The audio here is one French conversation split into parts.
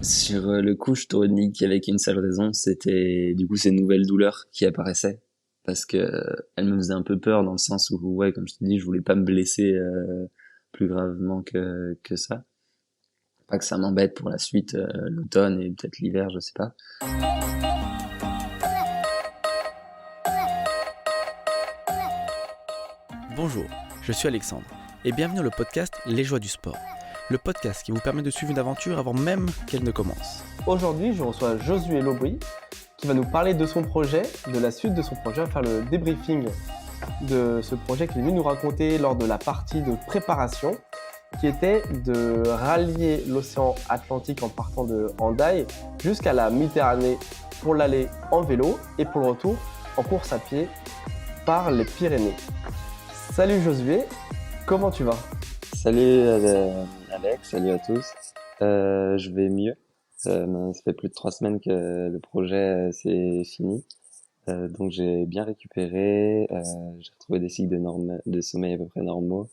Sur le coup, je t'aurais dit qu'il y avait qu'une seule raison, c'était du coup ces nouvelles douleurs qui apparaissaient parce que elles me faisaient un peu peur dans le sens où ouais, comme je te dis, je voulais pas me blesser plus gravement que ça. Pas que ça m'embête pour la suite, l'automne et peut-être l'hiver, je sais pas. Bonjour, je suis Alexandre et bienvenue dans le podcast Les Joies du Sport. Le podcast qui vous permet de suivre une aventure avant même qu'elle ne commence. Aujourd'hui, je reçois Josué Lobry qui va nous parler de son projet, de la suite de son projet, on va faire le débriefing de ce projet qu'il est venu nous raconter lors de la partie de préparation qui était de rallier l'océan Atlantique en partant de Hendaye jusqu'à la Méditerranée pour l'aller en vélo et pour le retour en course à pied par les Pyrénées. Salut Josué, comment tu vas ? Salut Alex, salut à tous. Je vais mieux. Ça fait plus de 3 semaines que le projet c'est fini. Donc j'ai bien récupéré, j'ai retrouvé des cycles de sommeil à peu près normaux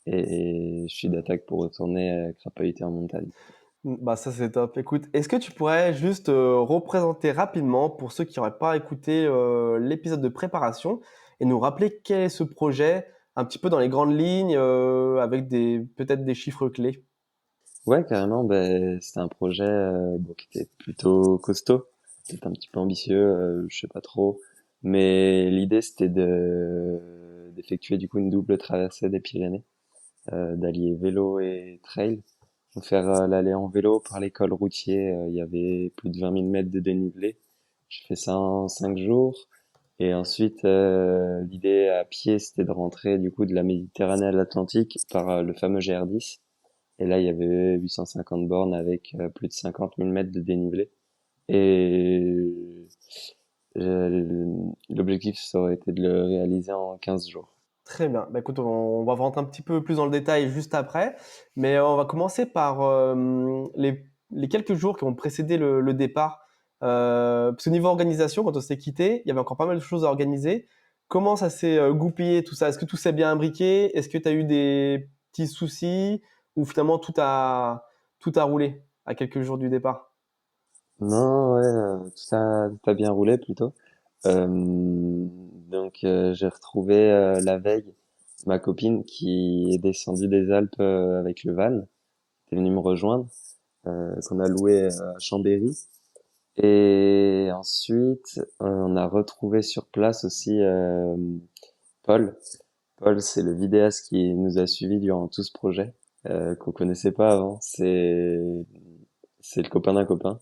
et je suis d'attaque pour retourner crapahuter en montagne. Bah ça c'est top. Écoute, est-ce que tu pourrais juste représenter rapidement pour ceux qui n'auraient pas écouté l'épisode de préparation et nous rappeler quel est ce projet, un petit peu dans les grandes lignes, avec peut-être des chiffres clés. Ouais, carrément, c'était un projet qui était plutôt costaud, peut-être un petit peu ambitieux, je sais pas trop, mais l'idée c'était d'effectuer du coup une double traversée des Pyrénées, d'allier vélo et trail. Donc faire l'aller en vélo par les cols routiers, il y avait plus de 20 000 mètres de dénivelé. Je fais ça en 5 jours. Et ensuite, l'idée à pied, c'était de rentrer du coup de la Méditerranée à l'Atlantique par le fameux GR10. Et là, il y avait 850 bornes avec plus de 50 000 mètres de dénivelé. Et l'objectif, ça aurait été de le réaliser en 15 jours. Très bien. Bah, écoute, on va rentrer un petit peu plus dans le détail juste après, mais on va commencer par les quelques jours qui ont précédé le départ. Parce que niveau organisation, quand on s'est quitté, il y avait encore pas mal de choses à organiser. Comment ça s'est goupillé tout ça? Est-ce que tout s'est bien imbriqué? Est-ce que tu as eu des petits soucis ou finalement tout a roulé à quelques jours du départ? Non, ouais, tout a bien roulé plutôt. Donc j'ai retrouvé la veille ma copine qui est descendue des Alpes avec le van, qui est venue me rejoindre, qu'on a loué à Chambéry. Et ensuite, on a retrouvé sur place aussi Paul. Paul, c'est le vidéaste qui nous a suivis durant tout ce projet, qu'on connaissait pas avant. C'est le copain d'un copain.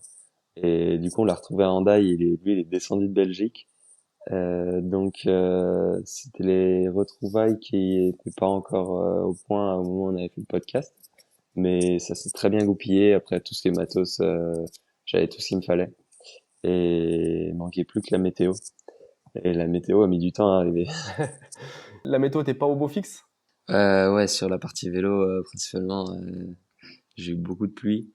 Et du coup, on l'a retrouvé à Hendaye. Lui, il est descendu de Belgique. Donc, c'était les retrouvailles qui étaient pas encore au point au moment où on avait fait le podcast. Mais ça s'est très bien goupillé. Après, tout ce qui est matos, j'avais tout ce qu'il me fallait. Et il manquait plus que la météo. Et la météo a mis du temps à arriver. La météo n'était pas au beau fixe? Ouais, sur la partie vélo, principalement, j'ai eu beaucoup de pluie,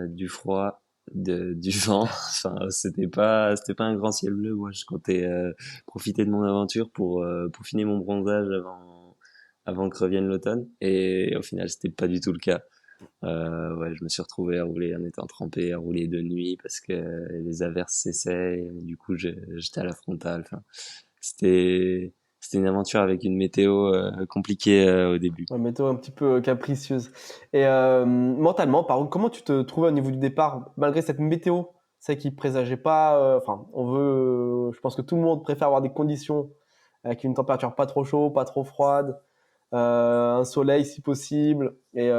du froid, du vent. Enfin, c'était pas un grand ciel bleu. Moi, je comptais profiter de mon aventure pour finir mon bronzage avant que revienne l'automne. Et au final, c'était pas du tout le cas. Ouais, je me suis retrouvé à rouler en étant trempé, à rouler de nuit parce que les averses cessaient. Et du coup, j'étais à la frontale. Enfin, c'était c'était une aventure avec une météo compliquée au début. La météo un petit peu capricieuse. Et mentalement, par contre, comment tu te trouvais au niveau du départ, malgré cette météo, c'est qui présageait pas. Enfin, je pense que tout le monde préfère avoir des conditions avec une température pas trop chaude, pas trop froide, un soleil si possible, et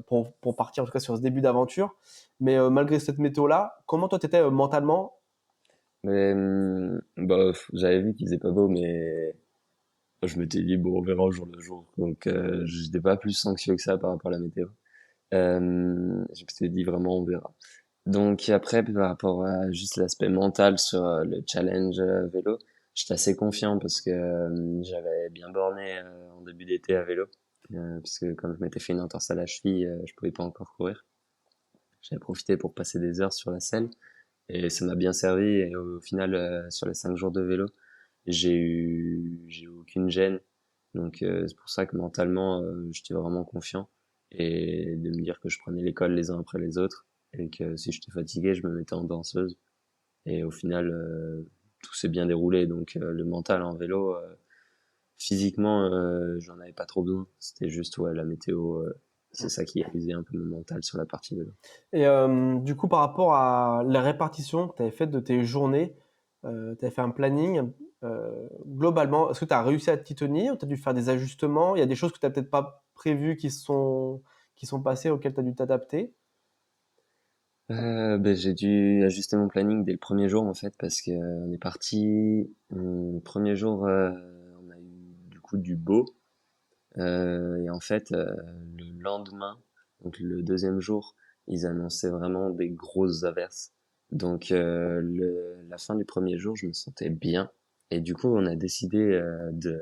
pour partir en tout cas sur ce début d'aventure. Mais malgré cette météo-là, comment toi t'étais mentalement? Mais bof, j'avais vu qu'il faisait pas beau, mais je m'étais dit bon, on verra au jour le jour. Donc j'étais pas plus anxieux que ça par rapport à la météo. Je m'étais dit vraiment on verra. Donc après par rapport à juste l'aspect mental sur le challenge vélo, j'étais assez confiant parce que j'avais bien borné en début d'été à vélo. Parce que comme je m'étais fait une entorse à la cheville, je pouvais pas encore courir. J'avais profité pour passer des heures sur la selle. Et ça m'a bien servi. Et au final, sur les 5 jours de vélo, j'ai eu aucune gêne. Donc c'est pour ça que mentalement, j'étais vraiment confiant. Et de me dire que je prenais l'école les uns après les autres. et que si j'étais fatigué, je me mettais en danseuse. Et au final, tout s'est bien déroulé. Donc le mental en vélo, physiquement, j'en avais pas trop besoin. C'était juste ouais, la météo, c'est ça qui a usé un peu mon mental sur la partie vélo. Et du coup, par rapport à la répartition que tu avais faite de tes journées, tu avais fait un planning. Globalement, est-ce que tu as réussi à t'y tenir ou tu as dû faire des ajustements? Il y a des choses que tu n'as peut-être pas prévues qui sont passées auxquelles tu as dû t'adapter? Ben, j'ai dû ajuster mon planning dès le premier jour en fait parce que on est parti. Le premier jour, on a eu du coup du beau et en fait le lendemain, donc le deuxième jour, ils annonçaient vraiment des grosses averses. Donc la fin du premier jour, je me sentais bien et du coup on a décidé de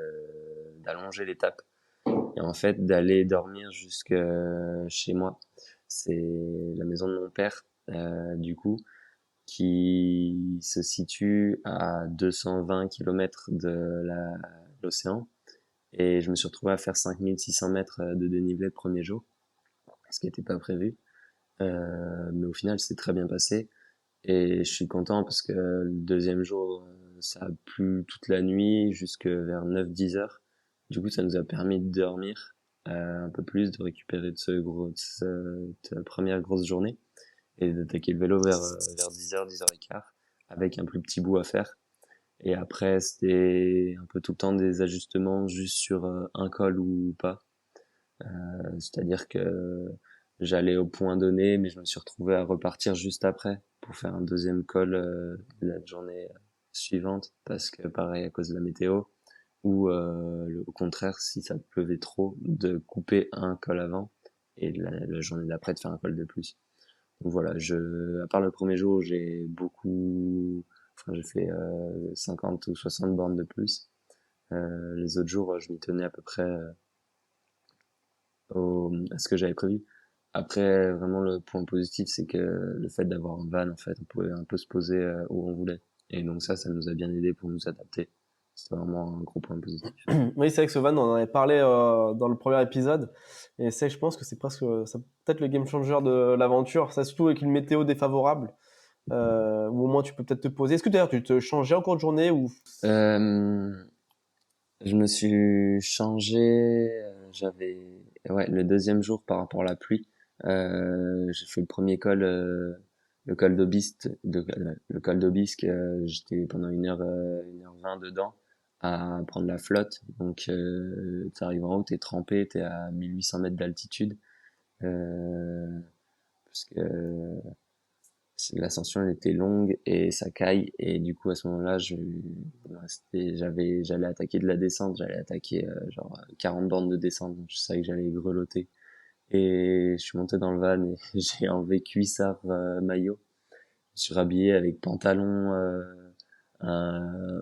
d'allonger l'étape et en fait d'aller dormir jusque chez moi. C'est la maison de mon père, du coup, qui se situe à 220 km de l'océan. Et je me suis retrouvé à faire 5600 mètres de dénivelé le premier jour, ce qui n'était pas prévu. Mais au final, c'est très bien passé. Et je suis content parce que le deuxième jour, ça a plu toute la nuit jusque vers 9-10 heures. Du coup, ça nous a permis de dormir un peu plus, de récupérer de cette première grosse journée et d'attaquer le vélo vers 10 heures, 10 heures et quart, avec un plus petit bout à faire. Et après, c'était un peu tout le temps des ajustements juste sur un col ou pas. C'est-à-dire que j'allais au point donné, mais je me suis retrouvé à repartir juste après pour faire un deuxième col la journée suivante, parce que pareil, à cause de la météo, ou au contraire, si ça pleuvait trop, de couper un col avant et la journée d'après de faire un col de plus. Donc voilà, à part le premier jour, j'ai fait 50 ou 60 bornes de plus. Les autres jours, je m'y tenais à peu près à ce que j'avais prévu. Après, vraiment, le point positif, c'est que le fait d'avoir un van, en fait, on pouvait un peu se poser où on voulait. Et donc ça nous a bien aidé pour nous adapter. C'est vraiment un gros point positif. Oui, c'est vrai que ce van, on en avait parlé dans le premier épisode. Et je pense que c'est presque peut-être le game changer de l'aventure. Ça, surtout avec une météo défavorable. Ou au moins tu peux peut-être te poser. Est-ce que d'ailleurs tu te changeais en cours de journée ou... Euh, je me suis changé, ouais, le deuxième jour par rapport à la pluie. J'ai fait le premier col, le col d'Aubisque, le col d'Aubisque, j'étais pendant 1h20 dedans à prendre la flotte. Donc, t'arrives en haut, t'es trempé, t'es à 1800 mètres d'altitude. Parce que l'ascension elle était longue et ça caille et du coup à ce moment-là j'allais attaquer de la descente, j'allais attaquer genre 40 bornes de descente, donc je savais que j'allais grelotter et je suis monté dans le van et j'ai enlevé cuissard maillot, je me suis rhabillé avec pantalon,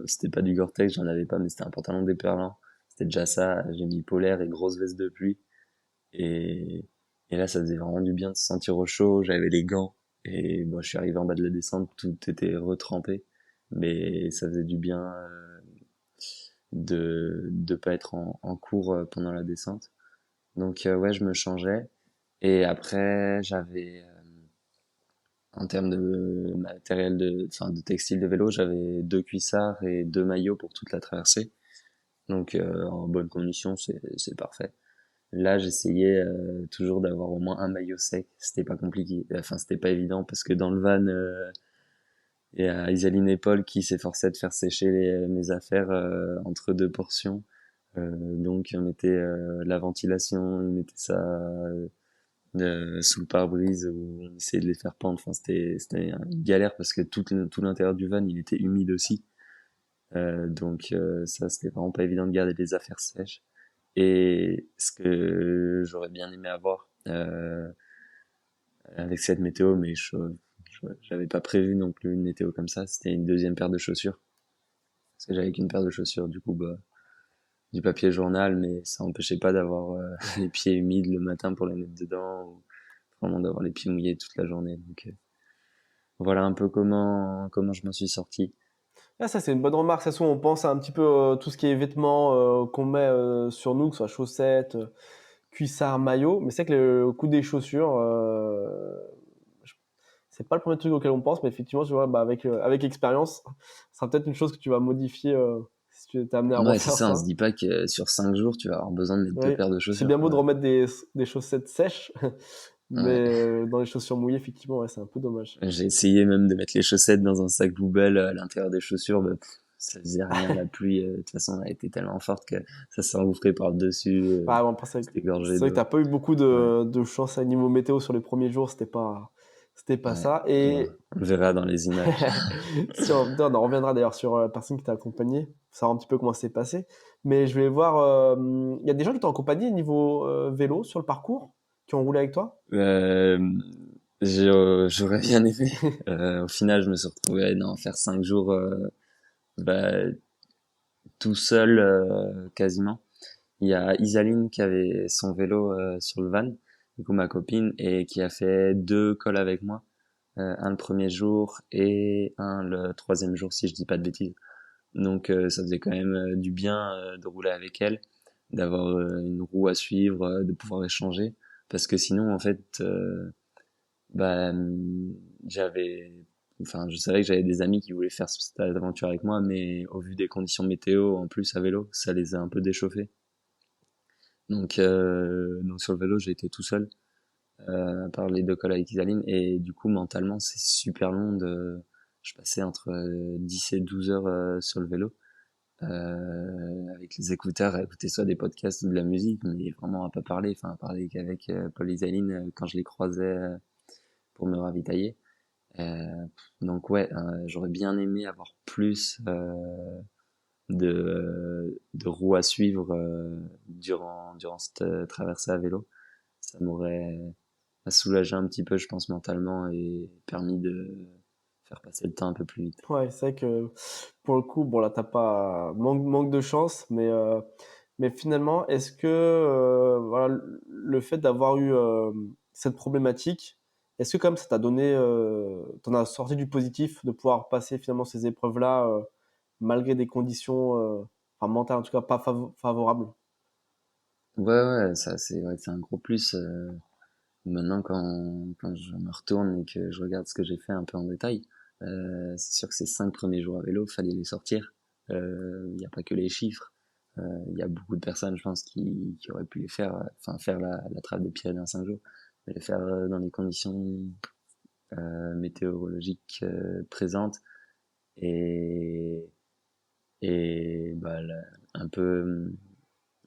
c'était pas du Gore-Tex, j'en avais pas, mais c'était un pantalon déperlant, c'était déjà ça, j'ai mis polaire et grosse veste de pluie et et là, ça faisait vraiment du bien de se sentir au chaud. J'avais les gants. Et bon, je suis arrivé en bas de la descente, tout était retrempé. Mais ça faisait du bien de pas être en cours pendant la descente. Donc ouais, je me changeais. Et après, en termes de matériel enfin de textile de vélo, j'avais 2 cuissards et 2 maillots pour toute la traversée. Donc en bonne condition, c'est parfait. Là, j'essayais toujours d'avoir au moins un maillot sec. C'était pas compliqué. Enfin, c'était pas évident parce que dans le van, il y a Isaline et Paul qui s'efforçaient de faire sécher mes affaires entre deux portions. Donc, on mettait la ventilation, on mettait ça sous le pare-brise où on essayait de les faire pendre. Enfin, c'était une galère parce que tout l'intérieur du van, il était humide aussi. Donc, ça, c'était vraiment pas évident de garder les affaires sèches. Et ce que j'aurais bien aimé avoir avec cette météo, mais j'avais pas prévu non plus une météo comme ça, c'était une deuxième paire de chaussures. Parce que j'avais qu'une paire de chaussures, du coup, bah, du papier journal, mais ça empêchait pas d'avoir les pieds humides le matin pour les mettre dedans, ou vraiment d'avoir les pieds mouillés toute la journée. Donc voilà un peu comment je m'en suis sorti. Ah, ça, c'est une bonne remarque. Ça, on pense à un petit peu tout ce qui est vêtements qu'on met sur nous, que ce soit chaussettes, cuissards, maillots. Mais c'est vrai que le coût des chaussures, c'est pas le premier truc auquel on pense, mais effectivement, tu vois, bah, avec expérience, ça sera peut-être une chose que tu vas modifier si tu es amené à Ouais, c'est refaire ça, on se ça. dit pas que sur 5 jours, tu vas avoir besoin de mettre deux Oui, paires de c'est chaussures, bien beau de quoi. remettre des chaussettes sèches, mais Ouais. dans les chaussures mouillées, effectivement, ouais, c'est un peu dommage. J'ai essayé même de mettre les chaussettes dans un sac poubelle à l'intérieur des chaussures, bah, ça faisait rien, la pluie, de toute façon, elle était tellement forte que ça s'engouffrait par-dessus, Ah, bon, après, c'est c'était gorgé vrai que d'eau. t'as pas eu beaucoup Ouais, de chance à niveau météo sur les premiers jours, c'était pas ouais. ça. Bon, Et on le verra dans les images. on en reviendra d'ailleurs sur la personne qui t'a accompagné, savoir un petit peu comment ça s'est passé. Mais je vais voir, il y a des gens qui t'ont accompagné niveau vélo sur le parcours, qui ont roulé avec toi? Euh, j'aurais bien aimé. Au final, je me suis retrouvé à en faire 5 jours, bah, tout seul, quasiment. Il y a Isaline qui avait son vélo sur le van, du coup ma copine, et qui a fait 2 cols avec moi, un le premier jour et un le troisième jour si je dis pas de bêtises. Donc ça faisait quand même du bien de rouler avec elle, d'avoir une roue à suivre, de pouvoir échanger, parce que sinon en fait, bah j'avais, enfin je savais que j'avais des amis qui voulaient faire cette aventure avec moi, mais au vu des conditions météo en plus à vélo, ça les a un peu déchauffés. Donc sur le vélo, j'ai été tout seul, à part les 2 cols avec Isaline, et du coup mentalement c'est super long je passais entre 10 et 12 heures sur le vélo, avec les écouteurs, à écouter soit des podcasts ou de la musique, mais vraiment à pas parler, enfin à parler qu'avec Paul et Isaline quand je les croisais pour me ravitailler. Donc ouais, j'aurais bien aimé avoir plus de roues à suivre durant cette traversée à vélo. Ça m'aurait soulagé un petit peu, je pense, mentalement et permis de faire passer le temps un peu plus vite. Ouais, c'est vrai que pour le coup, bon là, t'as pas manque de chance, mais finalement, est-ce que voilà, le fait d'avoir eu cette problématique, est-ce que quand même ça t'a donné, t'en as sorti du positif de pouvoir passer finalement ces épreuves-là malgré des conditions, enfin mentales en tout cas pas favorables? Ouais, ouais, ça c'est vrai que c'est un gros plus. Maintenant, quand je me retourne et que je regarde ce que j'ai fait un peu en détail, c'est sûr que ces 5 premiers jours à vélo, fallait les sortir. Il n'y a pas que les chiffres. Il y a beaucoup de personnes, je pense, qui auraient pu les faire, enfin faire la trappe des Pyrénées en 5 jours, mais les faire dans les conditions météorologiques présentes et un peu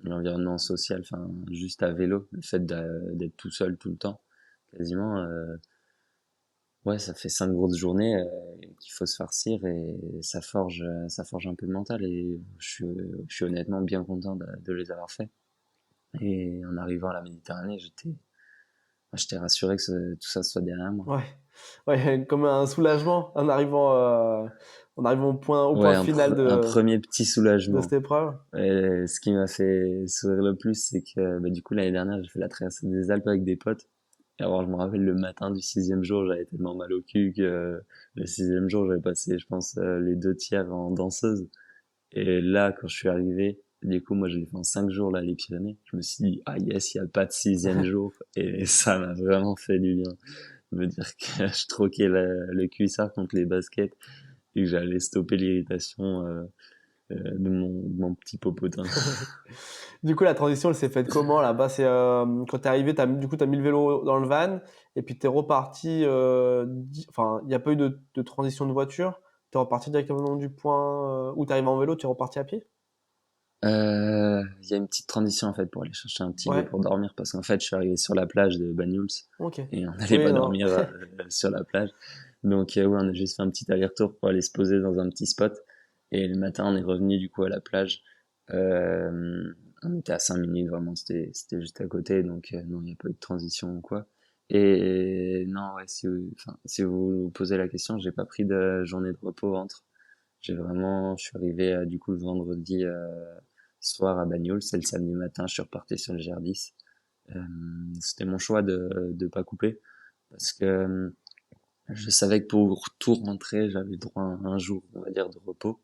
l'environnement social, enfin juste à vélo, le fait d'être tout seul tout le temps, quasiment. Ouais, ça fait 5 grosses journées qu'il faut se farcir et ça forge un peu le mental et je suis honnêtement bien content de les avoir fait. Et en arrivant à la Méditerranée, j'étais rassuré que tout ça soit derrière moi. Ouais, ouais, comme un soulagement en arrivant au Ouais, point final un premier petit de cette soulagement. épreuve. Et ce qui m'a fait sourire le plus, c'est que bah, du coup l'année dernière, j'ai fait la traversée des Alpes avec des potes. Et alors, je me rappelle le matin du 6e jour, j'avais tellement mal au cul que le 6e jour, j'avais passé, je pense, les 2 tiers en danseuse. Et là, quand je suis arrivé, du coup, moi, je l'ai fait en 5 jours, là, les Pyrénées. Je me suis dit, ah yes, il n'y a pas de 6e jour. Et ça m'a vraiment fait du bien. De me dire que je troquais le cuissard contre les baskets et que j'allais stopper l'irritation de mon petit popotin. Du coup, la transition, elle s'est faite comment là-bas? C'est quand t'es arrivé, du coup, t'as mis le vélo dans le van et puis t'es reparti. Enfin, il n'y a pas eu de transition de voiture. T'es reparti directement du point où t'es arrivé en vélo, tu es reparti à pied? Il y a une petite transition, en fait, pour aller chercher un petit lieu Ouais, pour dormir, parce qu'en fait, je suis arrivé sur la plage de Banyuls ok. et on n'allait Oui, pas non. dormir sur la plage. Donc, ouais, on a juste fait un petit aller-retour pour aller se poser dans un petit spot. Et le matin, on est revenu, du coup, à la plage. On était à 5 minutes, vraiment, c'était juste à côté, donc non, il n'y a pas eu de transition ou quoi. Et non, ouais, si vous vous posez la question, j'ai pas pris de journée de repos entre. Je suis arrivé du coup le vendredi soir à Bagnols, c'est le samedi matin, je suis reparti sur le GR10. Euh, C'était mon choix de pas couper parce que je savais que pour tout rentrer, j'avais droit à un jour, on va dire, de repos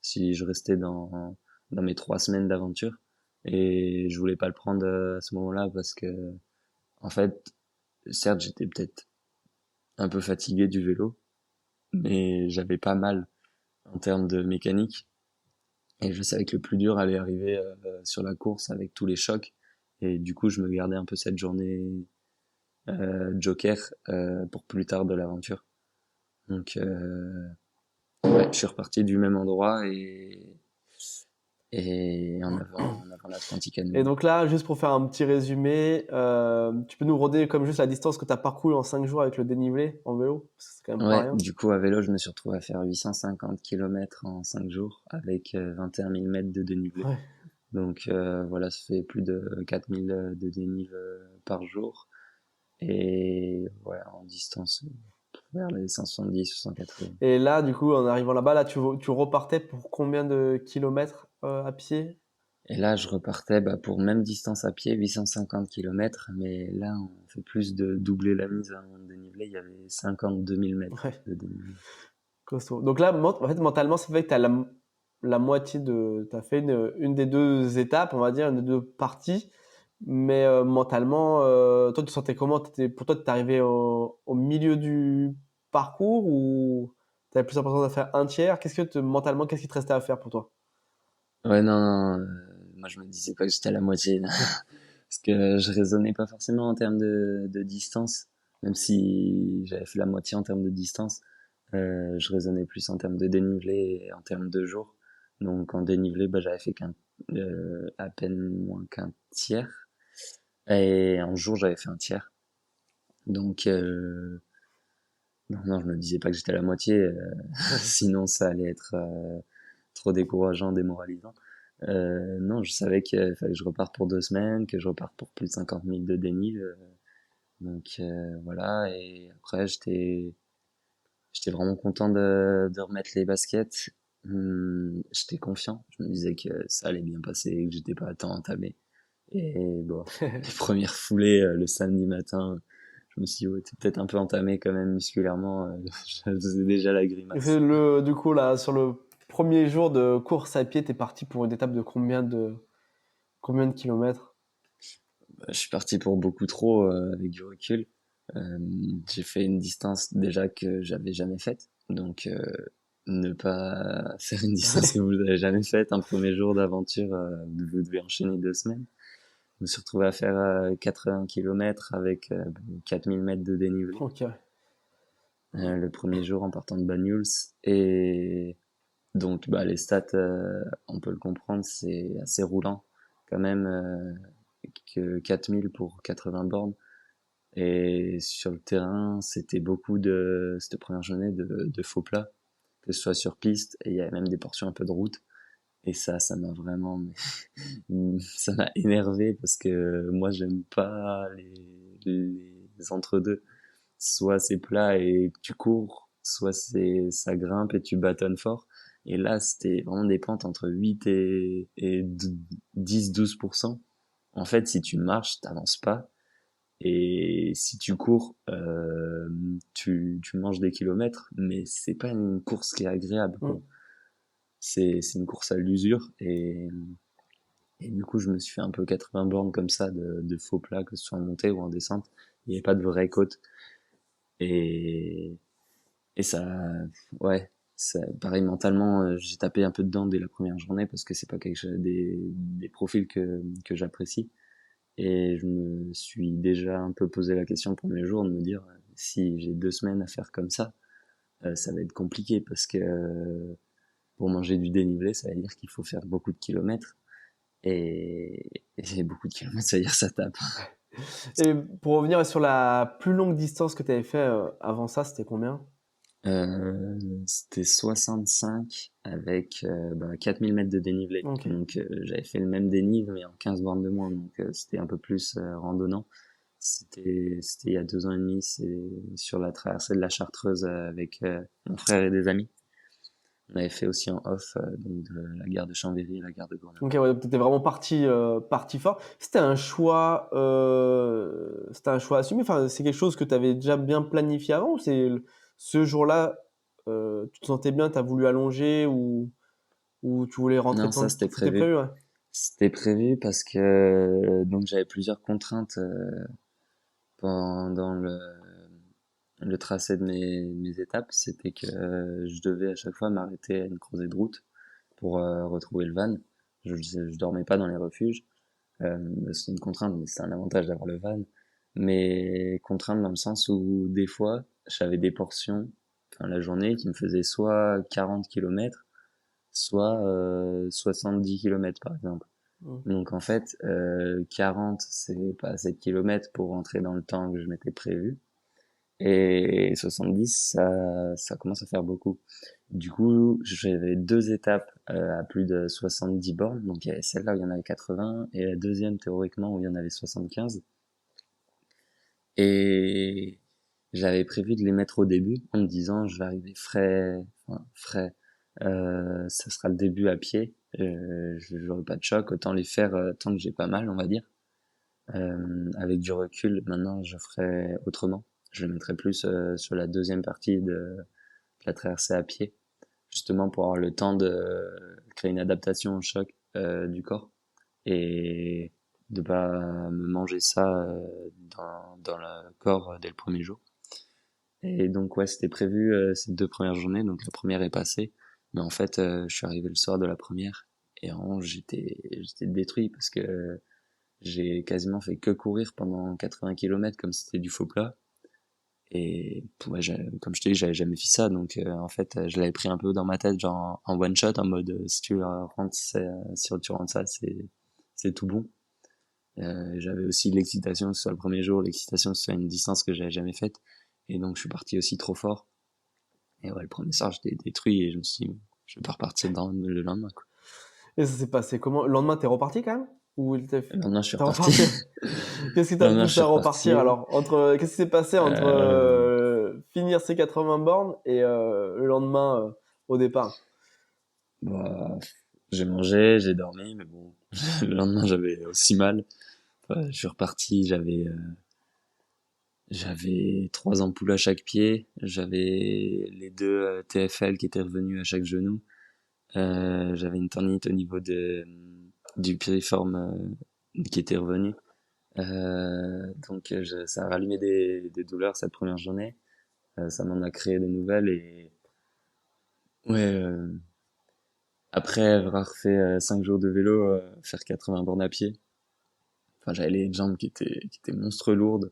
si je restais dans mes 3 semaines d'aventure. Et je voulais pas le prendre à ce moment-là parce que, en fait, certes, j'étais peut-être un peu fatigué du vélo, mais j'avais pas mal en termes de mécanique. Et je savais que le plus dur allait arriver sur la course avec tous les chocs. Et du coup, je me gardais un peu cette journée joker pour plus tard de l'aventure. Donc, ouais, je suis reparti du même endroit et en avant l'Atlantique à Et nouveau. donc là, juste pour faire un petit résumé, tu peux nous roder comme juste la distance que tu as parcourue en 5 jours avec le dénivelé en vélo? Parce que c'est quand même pas Ouais, rien. du coup, à vélo, je me suis retrouvé à faire 850 km en 5 jours avec 21 000 mètres de dénivelé. Ouais. Donc voilà, ça fait plus de 4000 de dénive par jour. Et ouais, en distance, vers les 170 ou 180. Et là, du coup, en arrivant là-bas, là, tu repartais pour combien de kilomètres à pied? Et là, je repartais pour même distance à pied, 850 km, mais là, on fait plus de doubler la mise en dénivelé. Il y avait 52 000 mètres Ouais, de dénivelé. costaud. Donc là, en fait, mentalement, ça fait que tu as la moitié de. Tu as fait une des deux étapes, on va dire, une des deux parties. Mais mentalement, toi, tu sentais comment? Pour toi, tu es arrivé au milieu du parcours ou tu avais plus l'impression de faire un tiers? Mentalement, qu'est-ce qui te restait à faire pour toi? Ouais, non, non, moi, je me disais pas que j'étais à la moitié, là. Parce que je raisonnais pas forcément en termes de distance, même si j'avais fait la moitié en termes de distance. Je raisonnais plus en termes de dénivelé et en termes de jours. Donc en dénivelé, j'avais fait à peine moins qu'un tiers. Et en jour, j'avais fait un tiers. Donc non, non, je me disais pas que j'étais à la moitié, sinon ça allait être trop décourageant, démoralisant. Non, je savais qu'il fallait que je reparte pour 2 semaines, que je reparte pour plus de 50 000 de dénive. Donc voilà, et après j'étais vraiment content de remettre les baskets. J'étais confiant, je me disais que ça allait bien passer, que j'étais pas tant entamé. Et bon, les premières foulées le samedi matin, je me suis dit, ouais, t'es peut-être un peu entamé quand même musculairement. Je faisais déjà la grimace. Du coup, là, sur le premier jour de course à pied, t'es parti pour une étape de combien de kilomètres? Je suis parti pour beaucoup trop avec du recul. Euh, j'ai fait une distance déjà que j'avais jamais faite. Donc ne pas faire une distance que vous n'avez jamais faite un premier jour d'aventure, vous devez enchaîner 2 semaines. Je me suis retrouvé à faire 80 km avec 4000 mètres de dénivelé. Ok, ouais. Le premier jour en partant de Banyuls. Et donc les stats, on peut le comprendre, c'est assez roulant quand même, que 4000 pour 80 bornes. Et sur le terrain, c'était beaucoup cette première journée de faux plats, que ce soit sur piste, et il y avait même des portions un peu de route. Et ça m'a vraiment, ça m'a énervé parce que moi, j'aime pas les entre-deux. Soit c'est plat et tu cours, soit ça grimpe et tu bâtonnes fort. Et là, c'était vraiment des pentes entre 8 et 10-12%. En fait, si tu marches, t'avances pas. Et si tu cours, tu manges des kilomètres, mais c'est pas une course qui est agréable, quoi. Mm. C'est une course à l'usure et du coup, je me suis fait un peu 80 bornes comme ça de faux plats, que ce soit en montée ou en descente. Il n'y avait pas de vraie côte. Et, et ça, ouais, pareil, mentalement, j'ai tapé un peu dedans dès la première journée parce que c'est pas quelque chose, des profils que j'apprécie. Et je me suis déjà un peu posé la question pour mes jours de me dire si j'ai 2 semaines à faire comme ça va être compliqué parce que pour manger du dénivelé, ça veut dire qu'il faut faire beaucoup de kilomètres. Et beaucoup de kilomètres, ça veut dire ça tape. Et pour revenir sur la plus longue distance que tu avais fait avant ça, c'était combien? C'était 65 avec 4000 mètres de dénivelé. Ok. Donc j'avais fait le même dénive mais en 15 bornes de moins. Donc c'était un peu plus randonnant. C'était il y a 2 ans et demi. C'est sur la traversée de la Chartreuse avec mon frère et des amis. On avait fait aussi en off donc de la gare de Chambéry à la gare de Grenoble. Ok, ouais, t'étais vraiment parti fort. C'était un choix assumé. Enfin, c'est quelque chose que tu avais déjà bien planifié avant ou ce jour-là, tu te sentais bien, tu as voulu allonger ou tu voulais rentrer Non, dedans? ça c'était C'était prévu. prévu, ouais. C'était prévu parce que donc j'avais plusieurs contraintes pendant le tracé de mes étapes, c'était que je devais à chaque fois m'arrêter à une croisée de route pour retrouver le van. Je dormais pas dans les refuges. C'est une contrainte, mais c'est un avantage d'avoir le van. Mais contrainte dans le sens où des fois, j'avais des portions, enfin la journée, qui me faisaient soit 40 kilomètres, soit 70 kilomètres par exemple. Mm. Donc en fait, 40, c'est pas 7 kilomètres pour rentrer dans le temps que je m'étais prévu. Et 70, ça commence à faire beaucoup. Du coup, j'avais deux étapes à plus de 70 bornes. Donc il y avait celle-là où il y en avait 80 et la deuxième théoriquement où il y en avait 75. Et j'avais prévu de les mettre au début en me disant je vais arriver frais, enfin, frais. Ça sera le début à pied. J'aurai pas de choc, autant les faire tant que j'ai pas mal, on va dire. Avec du recul, maintenant je ferai autrement. Je le mettrai plus sur la deuxième partie de la traversée à pied, justement pour avoir le temps de créer une adaptation au choc du corps et de pas me manger ça dans le corps dès le premier jour. Et donc ouais, c'était prévu ces deux premières journées, donc la première est passée, mais en fait je suis arrivé le soir de la première et vraiment j'étais détruit parce que j'ai quasiment fait que courir pendant 80 kilomètres comme c'était du faux plat. Et ouais, comme je te dis, j'avais jamais fait ça, donc en fait, je l'avais pris un peu dans ma tête, genre en one shot, en mode si tu rentres, si tu rentres ça, c'est tout bon. J'avais aussi l'excitation que ce soit le premier jour, l'excitation que ce soit une distance que j'avais jamais faite, et donc je suis parti aussi trop fort. Et ouais, le premier soir, j'étais détruit et je me suis dit, je vais pas repartir le lendemain, quoi. Et ça s'est passé comment? Le lendemain, t'es reparti quand même? Ou Le lendemain, je suis t'es reparti. reparti? Qu'est-ce qui Le t'a lendemain, je poussé suis à repartir reparti. alors? Qu'est-ce qui s'est passé entre Euh, finir ces 80 bornes et le lendemain au départ? Bah, j'ai mangé, j'ai dormi, mais bon, le lendemain j'avais aussi mal. Je suis reparti, j'avais trois ampoules à chaque pied, j'avais les deux TFL qui étaient revenus à chaque genou, j'avais une tendinite au niveau du piriforme qui était revenu. Ça a rallumé des douleurs cette première journée, ça m'en a créé des nouvelles et ouais. Après avoir fait 5 jours de vélo, faire 80 bornes à pied, enfin j'avais les jambes qui étaient monstres lourdes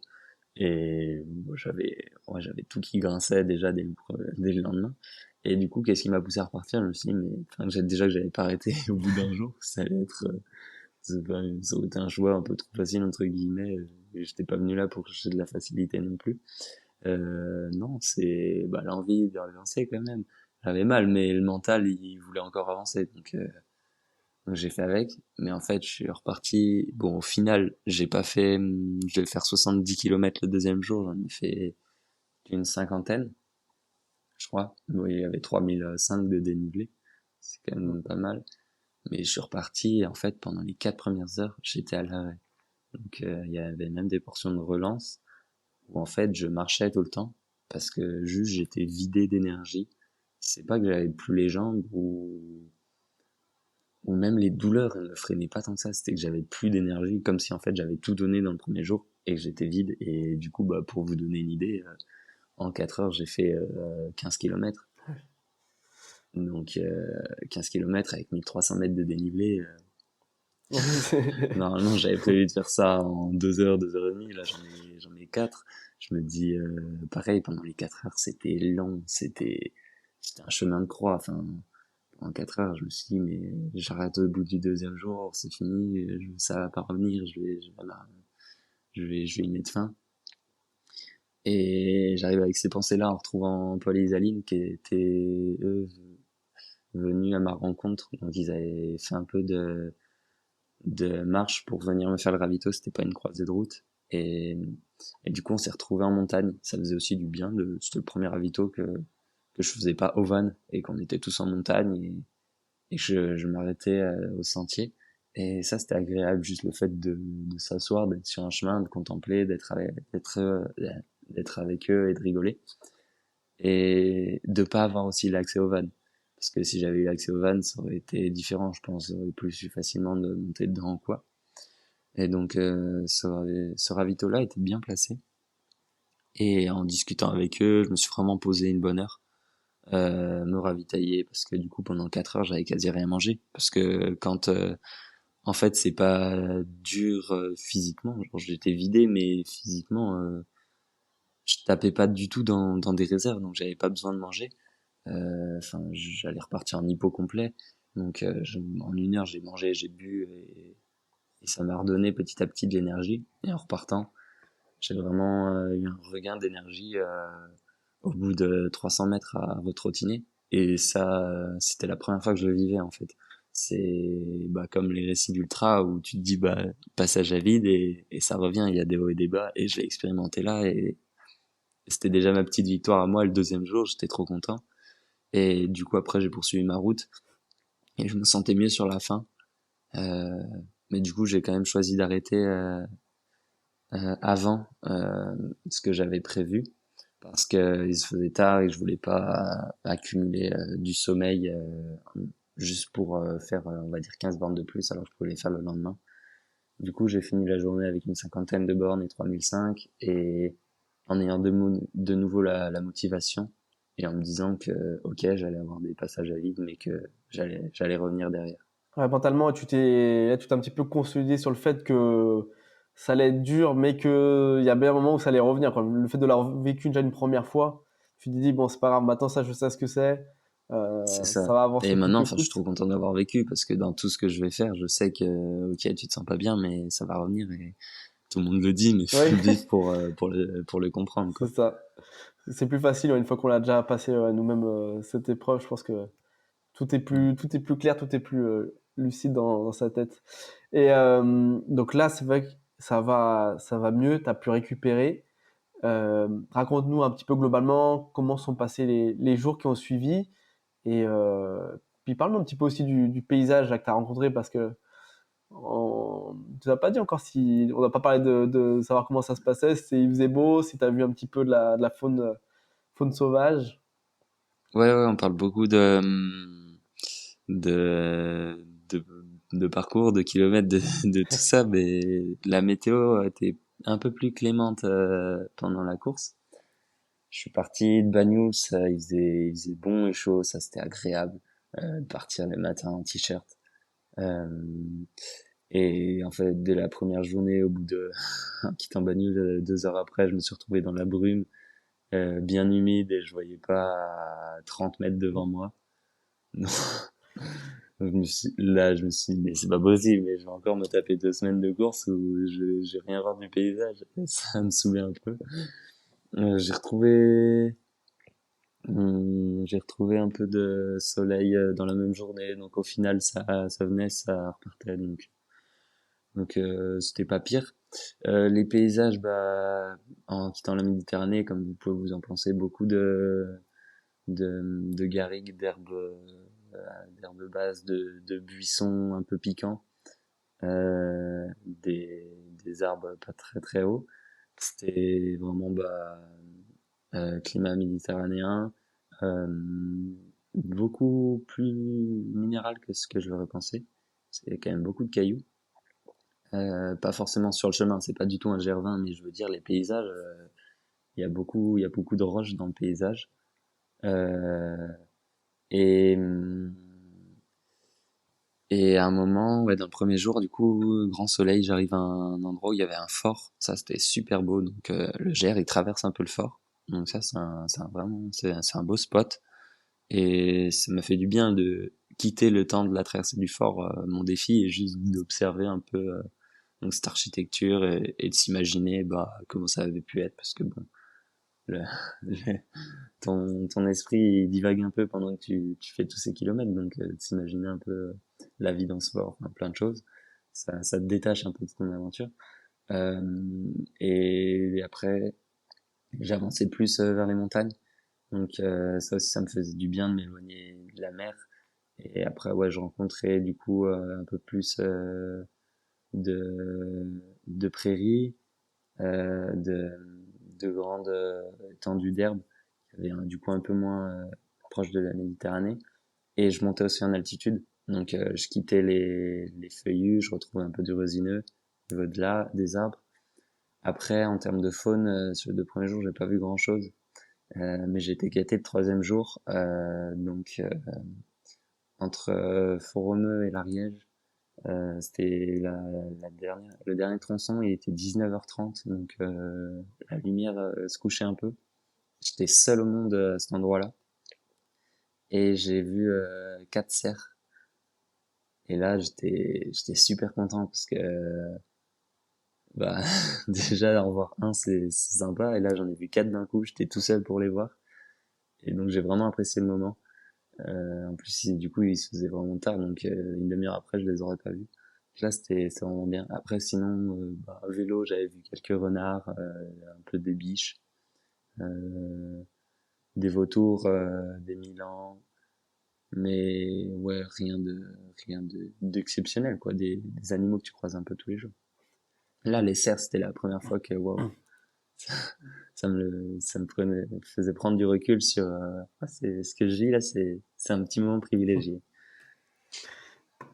et bon, j'avais tout qui grinçait déjà dès le lendemain. Et du coup, qu'est-ce qui m'a poussé à repartir? Je me suis dit, mais enfin, déjà que j'avais pas arrêté au bout d'un jour, ça allait être ça aurait été un choix un peu trop facile entre guillemets. Et j'étais pas venu là pour chercher de la facilité non plus. Non, c'est l'envie de relancer quand même. J'avais mal, mais le mental il voulait encore avancer, donc j'ai fait avec, mais en fait, je suis reparti. Bon, au final, j'ai pas fait, je devais faire 70 kilomètres le deuxième jour, j'en ai fait une cinquantaine, je crois. Bon, il y avait 3005 de dénivelé. C'est quand même pas mal. Mais je suis reparti, et en fait, pendant les 4 premières heures, j'étais à l'arrêt. Donc, il y avait même des portions de relance où en fait, je marchais tout le temps parce que juste j'étais vidé d'énergie. C'est pas que j'avais plus les jambes ou même les douleurs elles me freinaient pas tant que ça, c'était que j'avais plus d'énergie, comme si en fait j'avais tout donné dans le premier jour et que j'étais vide. Et du coup, pour vous donner une idée, en 4 heures j'ai fait 15 kilomètres. Donc 15 kilomètres avec 1300 mètres de dénivelé. Normalement j'avais prévu de faire ça en 2 heures, 2 heures et demie, là j'en ai 4. Je me dis, pareil, pendant les 4 heures c'était long, c'était un chemin de croix, enfin en 4 heures, je me suis dit, mais j'arrête au bout du deuxième jour, c'est fini, ça va pas revenir, je vais y mettre fin. Et j'arrive avec ces pensées-là en retrouvant Paul et Isaline qui étaient, eux, venus à ma rencontre. Donc ils avaient fait un peu de marche pour venir me faire le ravito, c'était pas une croisée de route. Et du coup, on s'est retrouvés en montagne. Ça faisait aussi du bien, c'était le premier ravito que je faisais pas au van et qu'on était tous en montagne et que je m'arrêtais au sentier. Et ça, c'était agréable, juste le fait de s'asseoir, d'être sur un chemin, de contempler, d'être avec eux et de rigoler. Et de pas avoir aussi l'accès au van. Parce que si j'avais eu l'accès au van, ça aurait été différent, je pense. J'aurais plus facilement de monter dedans ou quoi. Et donc, ce ravito-là était bien placé. Et en discutant avec eux, je me suis vraiment posé une bonne heure, me ravitailler parce que du coup pendant 4 heures j'avais quasi rien mangé. Parce que quand en fait c'est pas dur physiquement, genre j'étais vidé mais physiquement je tapais pas du tout dans des réserves donc j'avais pas besoin de manger. Enfin j'allais repartir en hypo complet. Donc en 1 heure j'ai mangé, j'ai bu et ça m'a redonné petit à petit de l'énergie. Et en repartant, j'ai vraiment eu un regain d'énergie au bout de 300 mètres à retrottiner. Et ça, c'était la première fois que je le vivais en fait. C'est bah, comme les récits d'ultra où tu te dis bah passage à vide et ça revient, il y a des hauts et des bas et je l'ai expérimenté là et c'était déjà ma petite victoire à moi le deuxième jour, j'étais trop content. Et du coup après j'ai poursuivi ma route et je me sentais mieux sur la fin. Euh, mais du coup j'ai quand même choisi d'arrêter avant ce que j'avais prévu parce que il se faisait tard et je voulais pas accumuler du sommeil juste pour faire on va dire 15 bornes de plus alors que je pouvais les faire le lendemain. Du coup, j'ai fini la journée avec une cinquantaine de bornes et 3005 et en ayant de nouveau la motivation et en me disant que ok, j'allais avoir des passages à vide mais que j'allais revenir derrière. Ouais, mentalement, là, tu t'es un petit peu consolidé sur le fait que ça allait être dur, mais qu'il y a bien un moment où ça allait revenir, quoi. Le fait de l'avoir vécu déjà une première fois, tu te dis, bon, c'est pas grave, maintenant ça, je sais ce que c'est, C'est ça ça. va Et avancer coûte maintenant, que enfin, je suis coûte. trop content d'avoir vécu parce que dans tout ce que je vais faire, je sais que, ok, tu te sens pas bien, mais ça va revenir et tout le monde le dit, mais faut Oui, le vivre pour le comprendre, c'est quoi. ça. C'est plus facile, ouais, une fois qu'on l'a déjà passé nous-mêmes cette épreuve, je pense que tout est plus clair, tout est plus lucide dans sa tête. Et donc là, c'est vrai que ça va mieux, tu as pu récupérer. Raconte-nous un petit peu globalement comment sont passés les jours qui ont suivi. Et puis parle-nous un petit peu aussi du paysage là, que tu as rencontré parce que tu n'as pas dit encore si. On n'a pas parlé de savoir comment ça se passait, si il faisait beau, si tu as vu un petit peu de la faune sauvage. Ouais, ouais, on parle beaucoup de, de, de parcours, de kilomètres, de tout ça, mais la météo a été un peu plus clémente pendant la course. Je suis parti de Banyuls, il faisait bon et chaud, ça c'était agréable de partir le matin en t-shirt. Euh, et en fait, dès la première journée, au bout de en quittant Banyuls, 2 heures après, je me suis retrouvé dans la brume, bien humide et je voyais pas 30 mètres devant moi. Je me suis dit, mais c'est pas possible, mais je vais encore me taper 2 semaines de course où je vais rien voir du paysage. Et ça me saoulait un peu. J'ai retrouvé un peu de soleil dans la même journée, donc au final ça venait, ça repartait, donc c'était pas pire. Les paysages, bah en quittant la Méditerranée, comme vous pouvez vous en penser, beaucoup de garrigues, d'herbes basses, de buissons un peu piquants, des arbres pas très très hauts. C'était vraiment bah climat méditerranéen, euh, beaucoup plus minéral que ce que je l'aurais pensé. C'est quand même beaucoup de cailloux. Pas forcément sur le chemin, c'est pas du tout un gervin, mais je veux dire les paysages, il y a beaucoup de roches dans le paysage. Euh, et et à un moment, ouais, dans le premier jour, du coup, grand soleil, j'arrive à un endroit où il y avait un fort. Ça, c'était super beau. Donc le Gers, il traverse un peu le fort. Donc ça, c'est un beau spot. Et ça m'a fait du bien de quitter le temps de la traversée du fort, mon défi, et juste d'observer un peu donc cette architecture et de s'imaginer bah comment ça avait pu être parce que bon, le, le- ton esprit il divague un peu pendant que tu fais tous ces kilomètres, donc de s'imaginer un peu la vie dans ce fort, enfin, plein de choses, ça te détache un peu de ton aventure. Euh, et après, j'ai avancé plus vers les montagnes. Donc ça aussi, ça me faisait du bien de m'éloigner de la mer. Et après, ouais, je rencontrais du coup un peu plus de prairies, de grandes étendues d'herbe, qui avaient du coup un peu moins proche de la Méditerranée. Et je montais aussi en altitude. Donc je quittais les feuillus, je retrouvais un peu du résineux au niveau de là, des arbres. Après, en termes de faune, sur les 2 premiers jours, j'ai pas vu grand-chose. Mais j'ai été gâté le 3e jour. Entre Font-Romeu et l'Ariège, c'était le dernier tronçon, il était 19h30, donc la lumière se couchait un peu. J'étais seul au monde à cet endroit-là. Et j'ai vu 4 cerfs. Et là, j'étais super content parce que bah déjà en voir un c'est sympa, et là j'en ai vu 4 d'un coup, j'étais tout seul pour les voir, et donc j'ai vraiment apprécié le moment. En plus du coup il se faisait vraiment tard, donc une demi-heure après je les aurais pas vus. Donc là c'est vraiment bien. Après sinon à vélo j'avais vu quelques renards, un peu des biches, euh, des vautours, des milans, mais ouais rien de d'exceptionnel quoi, des animaux que tu croises un peu tous les jours. Là les cerfs c'était la première fois que waouh, ça me faisait prendre du recul sur c'est ce que je vis là, c'est un petit moment privilégié.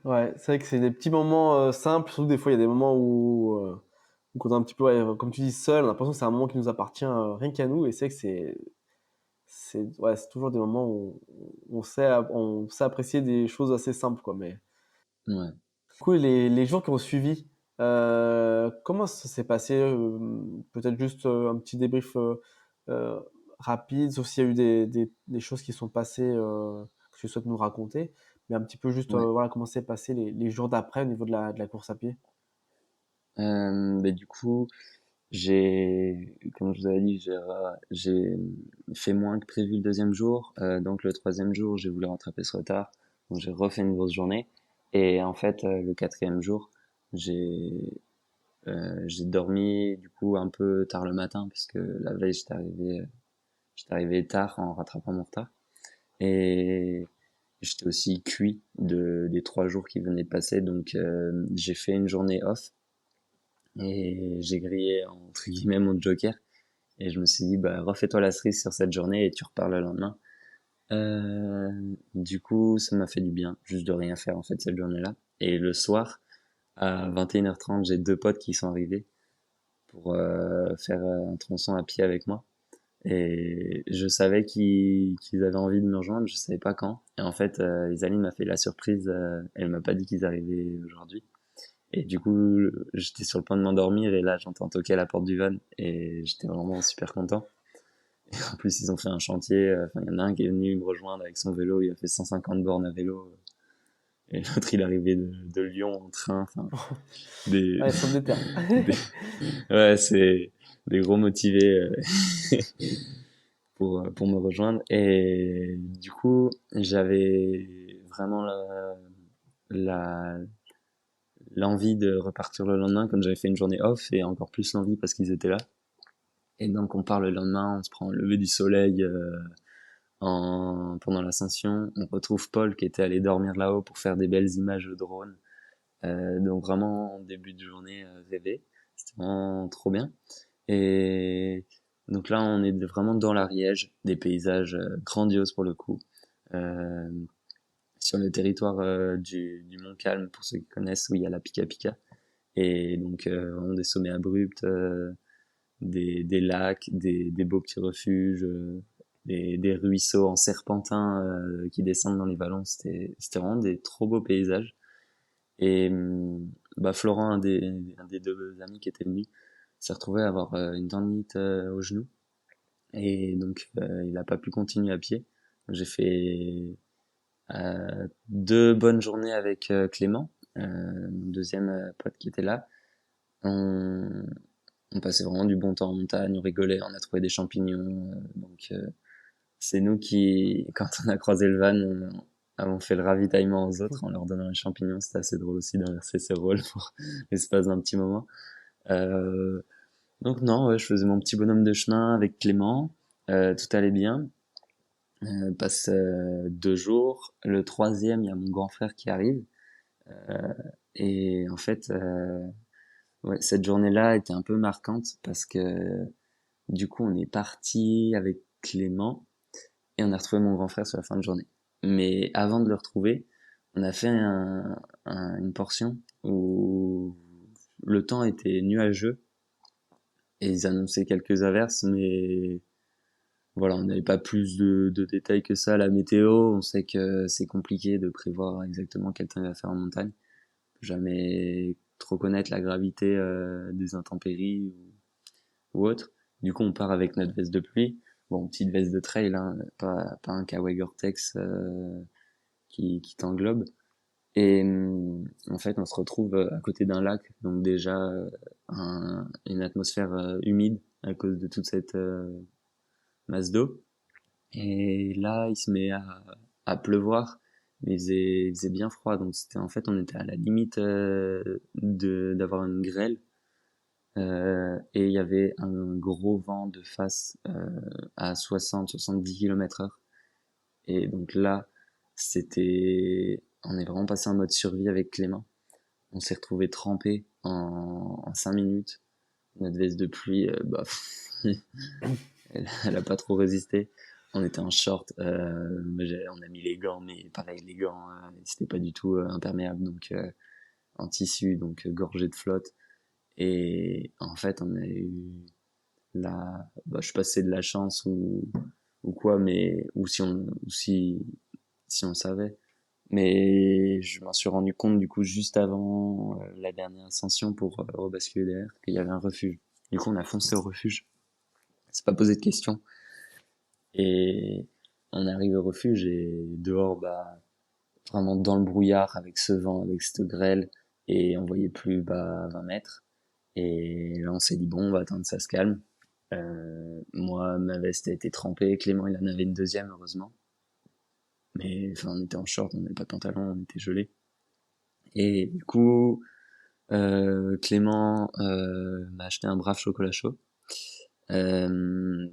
Ouais, c'est vrai que c'est des petits moments simples, surtout des fois il y a des moments où on est un petit peu, ouais, comme tu dis, seul, on a l'impression que c'est un moment qui nous appartient rien qu'à nous, et c'est vrai que ouais, c'est toujours des moments où on sait apprécier des choses assez simples, quoi. Mais Ouais. du coup, les jours qui ont suivi, comment ça s'est passé? Peut-être juste un petit débrief euh, rapide, sauf s'il y a eu des choses qui sont passées que tu souhaites nous raconter, mais un petit peu juste Ouais. voilà, comment s'est passé les jours d'après au niveau de la course à pied. Du coup, comme je vous avais dit, j'ai fait moins que prévu le 2e jour. Donc le 3e jour, j'ai voulu rattraper ce retard. Donc j'ai refait une grosse journée. Et en fait, le 4e jour, j'ai dormi du coup un peu tard le matin parce que la veille j'étais arrivé tard en rattrapant mon retard. Et j'étais aussi cuit des 3 jours qui venaient de passer. Donc j'ai fait une journée off et j'ai grillé entre guillemets mon joker. Et je me suis dit, bah, refais-toi la cerise sur cette journée et tu repars le lendemain. Euh, du coup, ça m'a fait du bien, juste de rien faire, en fait, cette journée-là. Et le soir, à 21h30, j'ai 2 potes qui sont arrivés pour faire un tronçon à pied avec moi. Et je savais qu'ils avaient envie de me rejoindre, je savais pas quand. Et en fait, Isaline m'a fait la surprise, elle m'a pas dit qu'ils arrivaient aujourd'hui. Et du coup, j'étais sur le point de m'endormir et là, j'entends toquer à la porte du van et j'étais vraiment super content. Et en plus, ils ont fait un chantier. Enfin, il y en a un qui est venu me rejoindre avec son vélo. Il a fait 150 bornes à vélo. Et l'autre, il est arrivé de Lyon en train. Enfin, des, Ouais, sont déter. des, ouais, c'est des gros motivés pour me rejoindre. Et du coup, j'avais vraiment la, l'envie de repartir le lendemain, comme j'avais fait une journée off, et encore plus l'envie parce qu'ils étaient là. Et donc, on part le lendemain, on se prend le lever du soleil. Pendant l'ascension, on retrouve Paul qui était allé dormir là-haut pour faire des belles images de drone. Donc vraiment, en début de journée, rêvé. C'était vraiment trop bien. Et donc là, on est vraiment dans l'Ariège, des paysages grandioses pour le coup. Euh, sur le territoire du Mont Calme, pour ceux qui connaissent, où il y a la Pika Pika. Et donc, vraiment des sommets abrupts, des lacs, des beaux petits refuges, des ruisseaux en serpentin qui descendent dans les vallons. C'était vraiment des trop beaux paysages. Et bah, Florent, un des 2 amis qui était venu, s'est retrouvé à avoir une tendinite au genou. Et donc, il n'a pas pu continuer à pied. J'ai fait 2 bonnes journées avec Clément, mon deuxième pote qui était là. On, on passait vraiment du bon temps en montagne, on rigolait, on a trouvé des champignons. Donc, c'est nous qui, quand on a croisé le van, avons fait le ravitaillement aux autres en leur donnant les champignons. C'était assez drôle aussi d'inverser ces rôles pour l'espace d'un petit moment. Euh, donc non, ouais, je faisais mon petit bonhomme de chemin avec Clément. Tout allait bien. Passe 2 jours. Le 3e, il y a mon grand frère qui arrive. Et en fait, ouais, cette journée-là était un peu marquante parce que du coup, on est parti avec Clément et on a retrouvé mon grand frère sur la fin de journée. Mais avant de le retrouver, on a fait une portion où le temps était nuageux et ils annonçaient quelques averses, mais voilà, on n'avait pas plus de détails que ça. La météo, on sait que c'est compliqué de prévoir exactement quel temps il va faire en montagne. Jamais trop connaître la gravité des intempéries ou autre. Du coup, on part avec notre veste de pluie. Bon, petite veste de trail, hein, pas un kawaii Gore-Tex qui t'englobe. Et en fait, on se retrouve à côté d'un lac, donc déjà une atmosphère humide à cause de toute cette masse d'eau. Et là, il se met à pleuvoir, mais il faisait bien froid, donc c'était en fait on était à la limite de d'avoir une grêle. Et il y avait un gros vent de face à 60-70 km/h. Et donc là, on est vraiment passé en mode survie avec Clément. On s'est retrouvé trempé en 5 minutes. Notre veste de pluie, elle a pas trop résisté. On était en short, on a mis les gants, mais pareil, les gants, c'était pas du tout imperméable, donc en tissu, donc gorgé de flotte. Et en fait, on a eu je sais pas si c'est de la chance ou quoi, mais si on le savait. Mais je m'en suis rendu compte du coup juste avant la dernière ascension pour rebasculer derrière qu'il y avait un refuge. Du coup, on a foncé au refuge. C'est pas posé de questions. Et on arrive au refuge et dehors, vraiment dans le brouillard avec ce vent, avec cette grêle, et on voyait plus 20 mètres. Et là, on s'est dit bon, on va attendre que ça se calme. Moi, ma veste a été trempée. Clément, il en avait une deuxième, heureusement. Mais enfin, on était en short, on n'avait pas de pantalon, on était gelés. Et du coup, Clément m'a acheté un brave chocolat chaud. Euh,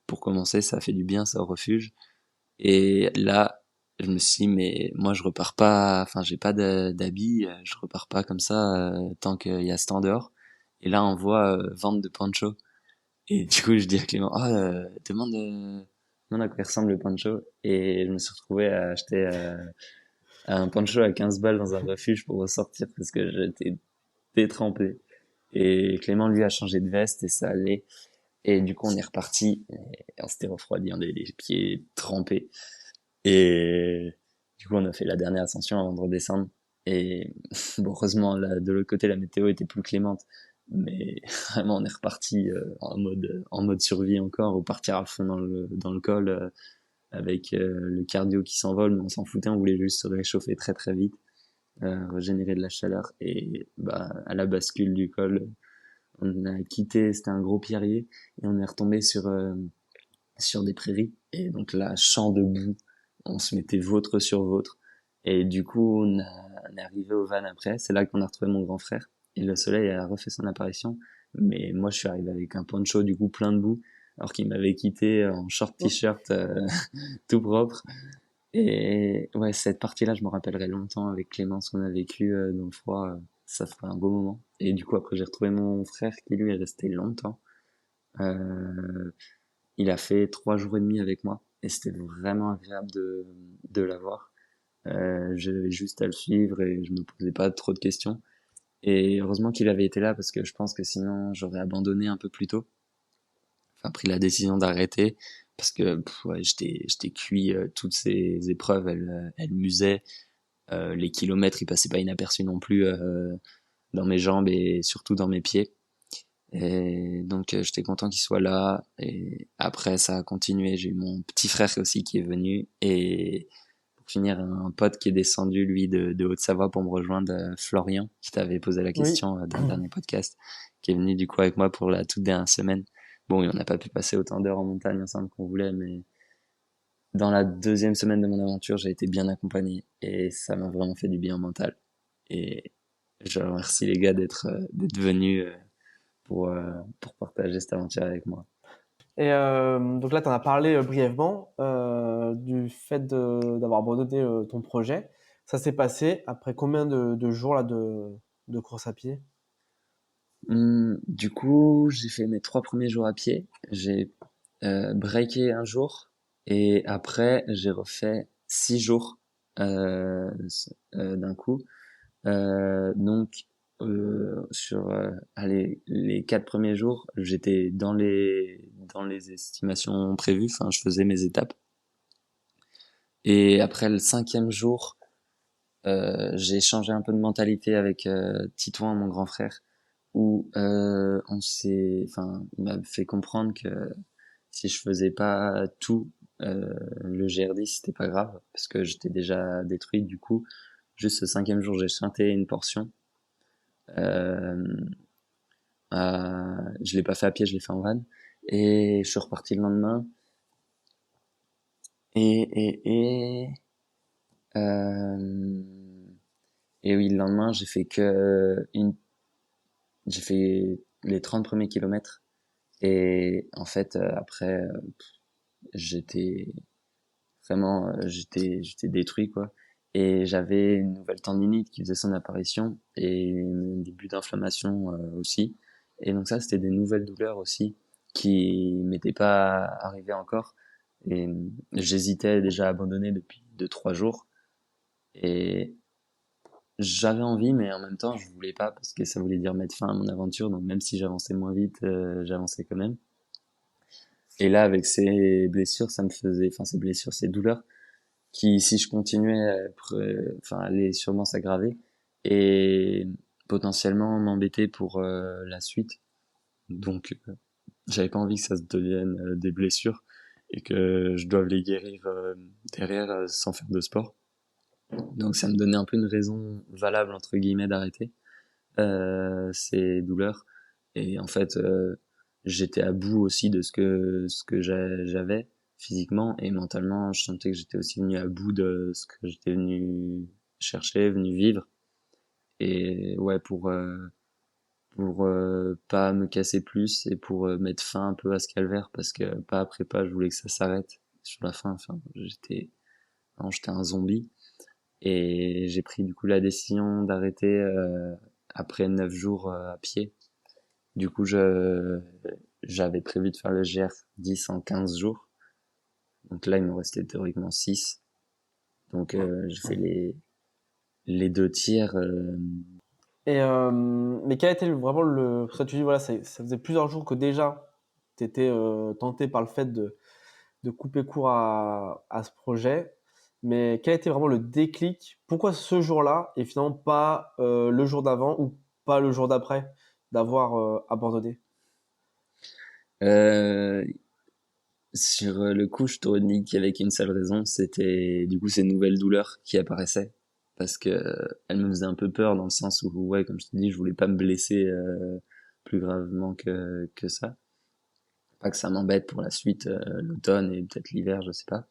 pour commencer, ça a fait du bien, ça, au refuge. Et là, je me suis dit, mais moi, je repars pas, enfin, j'ai pas d'habits, je repars pas comme ça tant qu'il y a ce temps dehors. Et là, on voit vente de poncho. Et du coup, je dis à Clément, demande à quoi il ressemble le poncho. Et je me suis retrouvé à acheter un poncho à 15 balles dans un refuge pour ressortir parce que j'étais détrempé. Et Clément, lui, a changé de veste et ça allait. Et du coup, on est reparti. Et on s'était refroidi, on avait les pieds trempés. Et du coup, on a fait la dernière ascension avant de redescendre. Et bon, heureusement, là, de l'autre côté, la météo était plus clémente. Mais vraiment, on est reparti en mode survie encore, repartir à fond dans le col avec le cardio qui s'envole. Mais on s'en foutait, on voulait juste se réchauffer très très vite, régénérer de la chaleur. Et à la bascule du col, on a quitté, c'était un gros pierrier, et on est retombé sur des prairies. Et donc là, champ de boue, on se mettait vautre sur vautre. Et du coup, on est arrivé au van après. C'est là qu'on a retrouvé mon grand frère. Et le soleil a refait son apparition. Mais moi, je suis arrivé avec un poncho, du coup, plein de boue. Alors qu'il m'avait quitté en short t-shirt, tout propre. Et ouais, cette partie-là, je me rappellerai longtemps avec Clémence qu'on a vécu dans le froid. Ça fera un beau moment. Et du coup, après, j'ai retrouvé mon frère qui, lui, est resté longtemps. Euh, il a fait 3 jours et demi avec moi et c'était vraiment agréable de l'avoir. J'avais juste à le suivre et je me posais pas trop de questions. Et heureusement qu'il avait été là parce que je pense que sinon j'aurais abandonné un peu plus tôt. Enfin, pris la décision d'arrêter parce que ouais, j'étais cuit. Toutes ces épreuves, elles m'usaient. Les kilomètres, ils passaient pas inaperçus non plus dans mes jambes et surtout dans mes pieds. Et donc j'étais content qu'il soit là. Et après ça a continué. J'ai eu mon petit frère aussi qui est venu. Et pour finir, un pote qui est descendu lui de Haute-Savoie pour me rejoindre, Florian, qui t'avait posé la Oui. question dans le dernier podcast, qui est venu du coup avec moi pour la toute dernière semaine. Bon, on n'a pas pu passer autant d'heures en montagne ensemble qu'on voulait, mais dans la deuxième semaine de mon aventure, j'ai été bien accompagné et ça m'a vraiment fait du bien mental. Et je remercie les gars d'être venus pour partager cette aventure avec moi. Et donc là, tu en as parlé brièvement du fait d'avoir abandonné ton projet. Ça s'est passé après combien de jours là, de course à pied? Du coup, j'ai fait mes 3 premiers jours à pied. J'ai breaké un jour et après j'ai refait 6 jours d'un coup. Donc sur allez, les 4 premiers jours, j'étais dans les estimations prévues. Enfin, je faisais mes étapes. Et après le 5e jour, j'ai changé un peu de mentalité avec Titouan, mon grand frère, où il m'a fait comprendre que si je faisais pas tout le GR10, c'était pas grave parce que j'étais déjà détruit. Du coup, juste ce 5e jour, j'ai chanté une portion. Euh, je l'ai pas fait à pied, je l'ai fait en van. Et je suis reparti le lendemain. Et, et, et, euh, et oui, le lendemain, j'ai fait les 30 premiers kilomètres. Et en fait, après, j'étais j'étais détruit, quoi. Et j'avais une nouvelle tendinite qui faisait son apparition et un début d'inflammation aussi. Et donc ça, c'était des nouvelles douleurs aussi qui m'étaient pas arrivées encore. Et j'hésitais déjà à abandonner depuis 2, 3 jours. Et j'avais envie, mais en même temps, je voulais pas parce que ça voulait dire mettre fin à mon aventure. Donc même si j'avançais moins vite, j'avançais quand même. Et là, avec ces blessures, ces blessures, ces douleurs, qui, si je continuais, allaient sûrement s'aggraver et potentiellement m'embêter pour la suite. Donc, j'avais pas envie que ça se devienne des blessures et que je doive les guérir derrière sans faire de sport. Donc, ça me donnait un peu une raison valable entre guillemets d'arrêter ces douleurs. Et en fait, j'étais à bout aussi de ce que j'avais physiquement et mentalement. Je sentais que j'étais aussi venu à bout de ce que j'étais venu chercher, venu vivre. Et ouais, pour pas me casser plus et pour mettre fin un peu à ce calvaire parce que pas après pas, je voulais que ça s'arrête sur la fin. Enfin, j'étais un zombie. Et j'ai pris du coup la décision d'arrêter après 9 jours à pied. Du coup, j'avais prévu de faire le GR10 en 15 jours. Donc là, il me restait théoriquement 6. Donc j'ai fait les 2 tiers. Mais quel a été vraiment le. Parce que tu dis, voilà, ça faisait plusieurs jours que déjà tu étais tenté par le fait de couper court à ce projet. Mais quel a été vraiment le déclic? Pourquoi ce jour-là et finalement pas le jour d'avant ou pas le jour d'après d'avoir abandonné? Euh, sur le coup, je t'aurais dit qu'il y avait qu'une seule raison, c'était du coup ces nouvelles douleurs qui apparaissaient. Parce que elles me faisaient un peu peur dans le sens où, ouais, comme je te dis, je voulais pas me blesser plus gravement que ça. Pas que ça m'embête pour la suite, l'automne et peut-être l'hiver, je sais pas.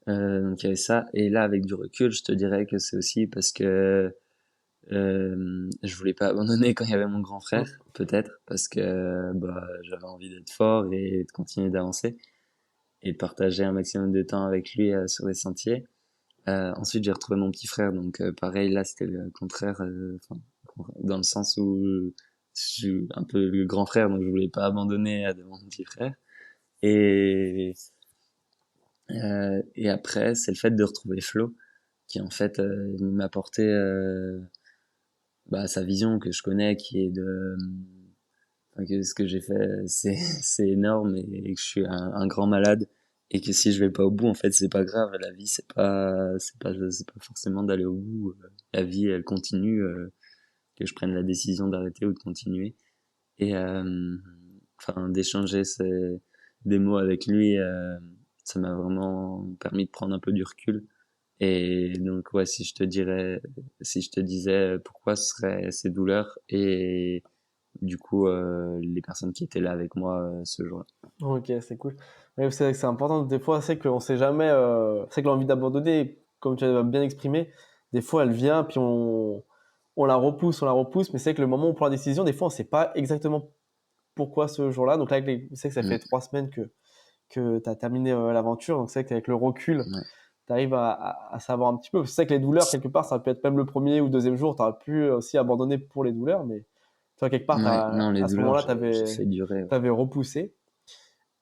Donc il y avait ça. Et là, avec du recul, je te dirais que c'est aussi parce que je voulais pas abandonner quand il y avait mon grand frère, peut-être, parce que bah, j'avais envie d'être fort et de continuer d'avancer et de partager un maximum de temps avec lui sur les sentiers. Ensuite, j'ai retrouvé mon petit frère, donc pareil, là, c'était le contraire, dans le sens où je suis un peu le grand frère, donc je voulais pas abandonner devant mon petit frère. Et et après, c'est le fait de retrouver Flo, qui en fait m'apportait sa vision que je connais, qui est que ce que j'ai fait, c'est énorme et que je suis un grand malade et que si je vais pas au bout, en fait, c'est pas grave. La vie, c'est pas forcément d'aller au bout. La vie, elle continue, que je prenne la décision d'arrêter ou de continuer. Et d'échanger des mots avec lui, ça m'a vraiment permis de prendre un peu du recul. Et donc, ouais, si je te disais pourquoi ce seraient ces douleurs et du coup, les personnes qui étaient là avec moi ce jour-là. Ok, c'est cool. Ouais, c'est vrai que c'est important. Des fois, c'est qu'on sait jamais. C'est que l'envie d'abandonner, comme tu as bien exprimé, des fois, elle vient, puis on la repousse, on la repousse. Mais c'est que le moment où on prend la décision, des fois, on sait pas exactement pourquoi ce jour-là. Donc là, c'est que ça fait Mm. 3 semaines que tu as terminé l'aventure. Donc c'est que avec le recul, Ouais. tu arrives à savoir un petit peu. C'est ça que les douleurs, quelque part, ça peut être même le premier ou deuxième jour. Tu aurais pu aussi abandonner pour les douleurs. Mais toi, quelque part, Ouais, non, les à ce douleurs, moment-là, j'ai fait durer. Ouais. t'avais repoussé.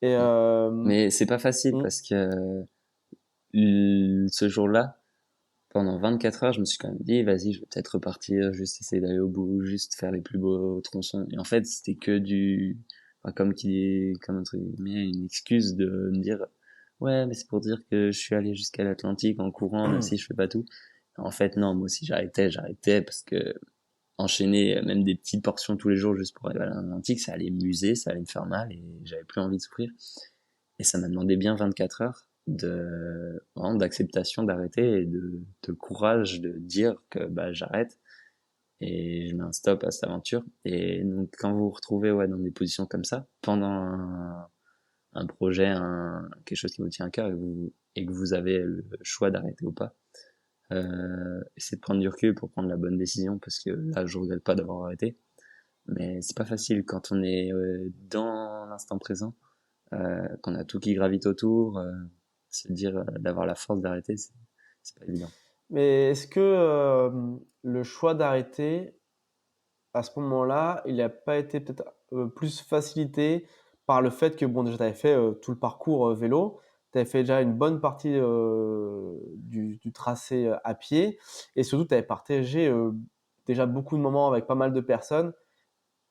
Et Ouais. Mais c'est pas facile hmm, parce que ce jour-là, pendant 24 heures, je me suis quand même dit, vas-y, je vais peut-être repartir, juste essayer d'aller au bout, juste faire les plus beaux tronçons. Et en fait, c'était que enfin, comme entre guillemets, une excuse de me dire, ouais, mais c'est pour dire que je suis allé jusqu'à l'Atlantique en courant, même si je fais pas tout. En fait, non, moi aussi, j'arrêtais parce que enchaîner même des petites portions tous les jours juste pour aller à l'Atlantique, ça allait m'user, ça allait me faire mal et j'avais plus envie de souffrir. Et ça m'a demandé bien 24 heures vraiment d'acceptation d'arrêter et de courage de dire que bah j'arrête et je mets un stop à cette aventure. Et donc quand vous vous retrouvez ouais dans des positions comme ça pendant un projet, quelque chose qui vous tient à cœur et que vous avez le choix d'arrêter ou pas, essayez de prendre du recul pour prendre la bonne décision parce que là je regrette pas d'avoir arrêté. Mais c'est pas facile quand on est dans l'instant présent, qu'on a tout qui gravite autour, se dire d'avoir la force d'arrêter, c'est pas évident. Mais est-ce que le choix d'arrêter, à ce moment-là, il n'a pas été peut-être plus facilité par le fait que, bon, déjà, tu avais fait tout le parcours vélo, tu avais fait déjà une bonne partie du tracé à pied, et surtout, tu avais partagé déjà beaucoup de moments avec pas mal de personnes.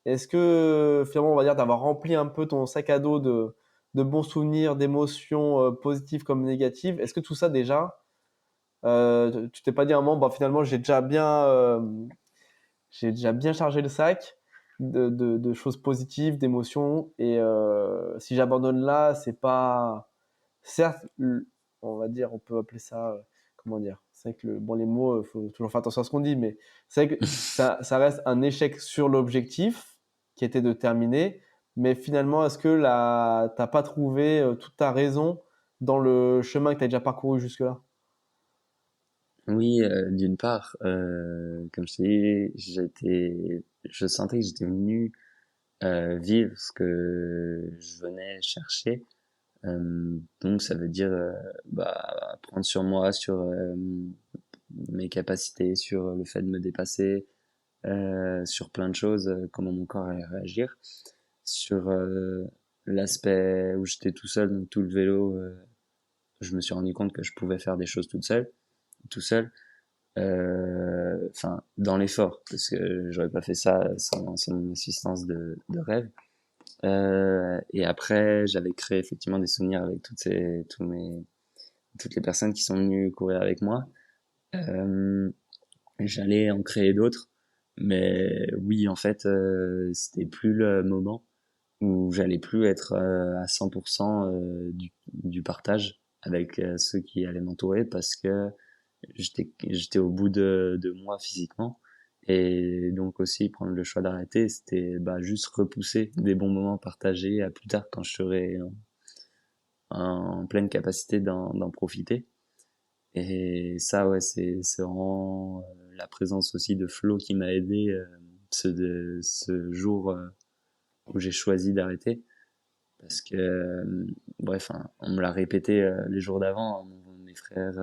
Est-ce que finalement, on va dire d'avoir rempli un peu ton sac à dos de bons souvenirs, d'émotions positives comme négatives, est-ce que tout ça déjà, tu t'es pas dit à un moment, bah, finalement, j'ai déjà bien chargé le sac de choses positives, d'émotions. Et si j'abandonne là, c'est pas. Certes, on va dire, on peut appeler ça. Comment dire? C'est vrai que bon, les mots, il faut toujours faire attention à ce qu'on dit, mais c'est vrai que ça reste un échec sur l'objectif qui était de terminer. Mais finalement, est-ce que là, t'as pas trouvé toute ta raison dans le chemin que tu as déjà parcouru jusque-là? Oui, d'une part, comme je t'ai dit, je sentais que j'étais venu vivre ce que je venais chercher. Donc ça veut dire bah, prendre sur moi, sur mes capacités, sur le fait de me dépasser, sur plein de choses, comment mon corps allait réagir, sur l'aspect où j'étais tout seul, donc tout le vélo, je me suis rendu compte que je pouvais faire des choses tout seul, enfin dans l'effort, parce que j'aurais pas fait ça sans mon assistance de rêve. Et après, j'avais créé effectivement des souvenirs avec toutes les personnes qui sont venues courir avec moi. Euh, J'allais en créer d'autres, mais oui, en fait, c'était plus le moment où j'allais plus être à 100% du partage avec ceux qui allaient m'entourer parce que j'étais au bout de moi physiquement et donc aussi prendre le choix d'arrêter c'était bah juste repousser des bons moments partagés à plus tard quand je serai en pleine capacité d'en profiter et ça ouais c'est vraiment la présence aussi de Flo qui m'a aidé ce jour où j'ai choisi d'arrêter parce que bref hein, on me l'a répété les jours d'avant hein, mes frères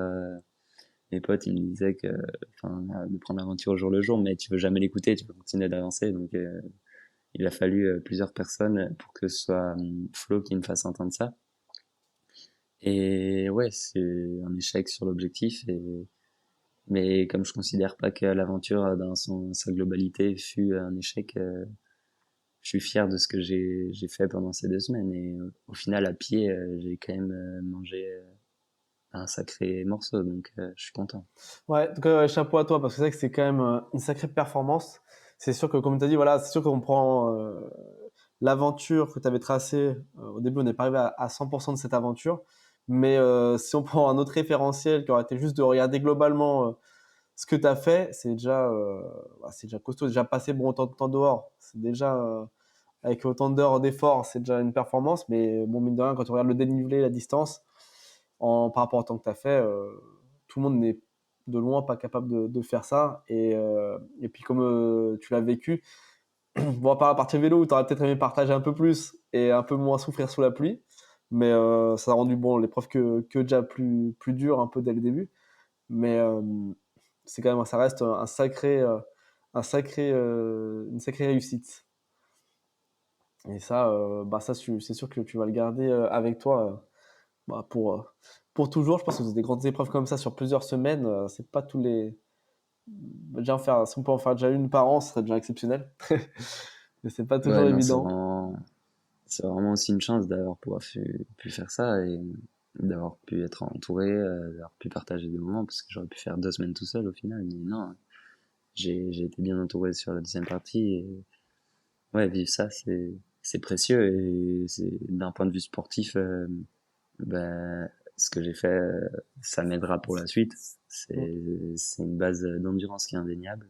mes potes ils me disaient que enfin de prendre l'aventure au jour le jour mais tu veux jamais l'écouter tu veux continuer d'avancer donc il a fallu plusieurs personnes pour que ce soit Flo qui me fasse entendre ça et ouais c'est un échec sur l'objectif et mais comme je considère pas que l'aventure dans sa globalité fut un échec je suis fier de ce que j'ai fait pendant ces 2 semaines et au final à pied j'ai quand même mangé un sacré morceau donc je suis content. Ouais, en tout cas, ouais, chapeau à toi, parce que c'est vrai que c'est quand même une sacrée performance. C'est sûr que, comme tu as dit, voilà, c'est sûr qu'on prend l'aventure que tu avais tracée. Au début, on n'est pas arrivé à 100% de cette aventure. Mais si on prend un autre référentiel qui aurait été juste de regarder globalement ce que tu as fait, c'est déjà costaud. Déjà passé bon autant de temps dehors, c'est déjà, avec autant d'heures d'effort, c'est déjà une performance. Mais bon, mine de rien, quand on regarde le dénivelé, la distance, par rapport au temps que tu as fait, tout le monde n'est de loin pas capable de faire ça. Et puis, comme tu l'as vécu, bon, à part la partie vélo où tu aurais peut-être aimé partager un peu plus et un peu moins souffrir sous la pluie, mais ça a rendu bon, l'épreuve que déjà plus dure un peu dès le début. Mais c'est quand même, ça reste une sacrée réussite. Et ça, c'est sûr que tu vas le garder avec toi bah, pour toujours, je pense que c'est des grandes épreuves comme ça sur plusieurs semaines, c'est pas tous les déjà si on peut en faire déjà une par an, ce serait déjà exceptionnel. Mais c'est pas toujours Ouais, non, évident. c'est vraiment aussi une chance d'avoir pu faire ça et d'avoir pu être entouré, d'avoir pu partager des moments parce que j'aurais pu faire 2 semaines tout seul au final. Mais non, j'ai été bien entouré sur la deuxième partie et ouais, vivre ça, c'est précieux et c'est d'un point de vue sportif, ben, ce que j'ai fait, ça m'aidera pour la suite. Mm. C'est une base d'endurance qui est indéniable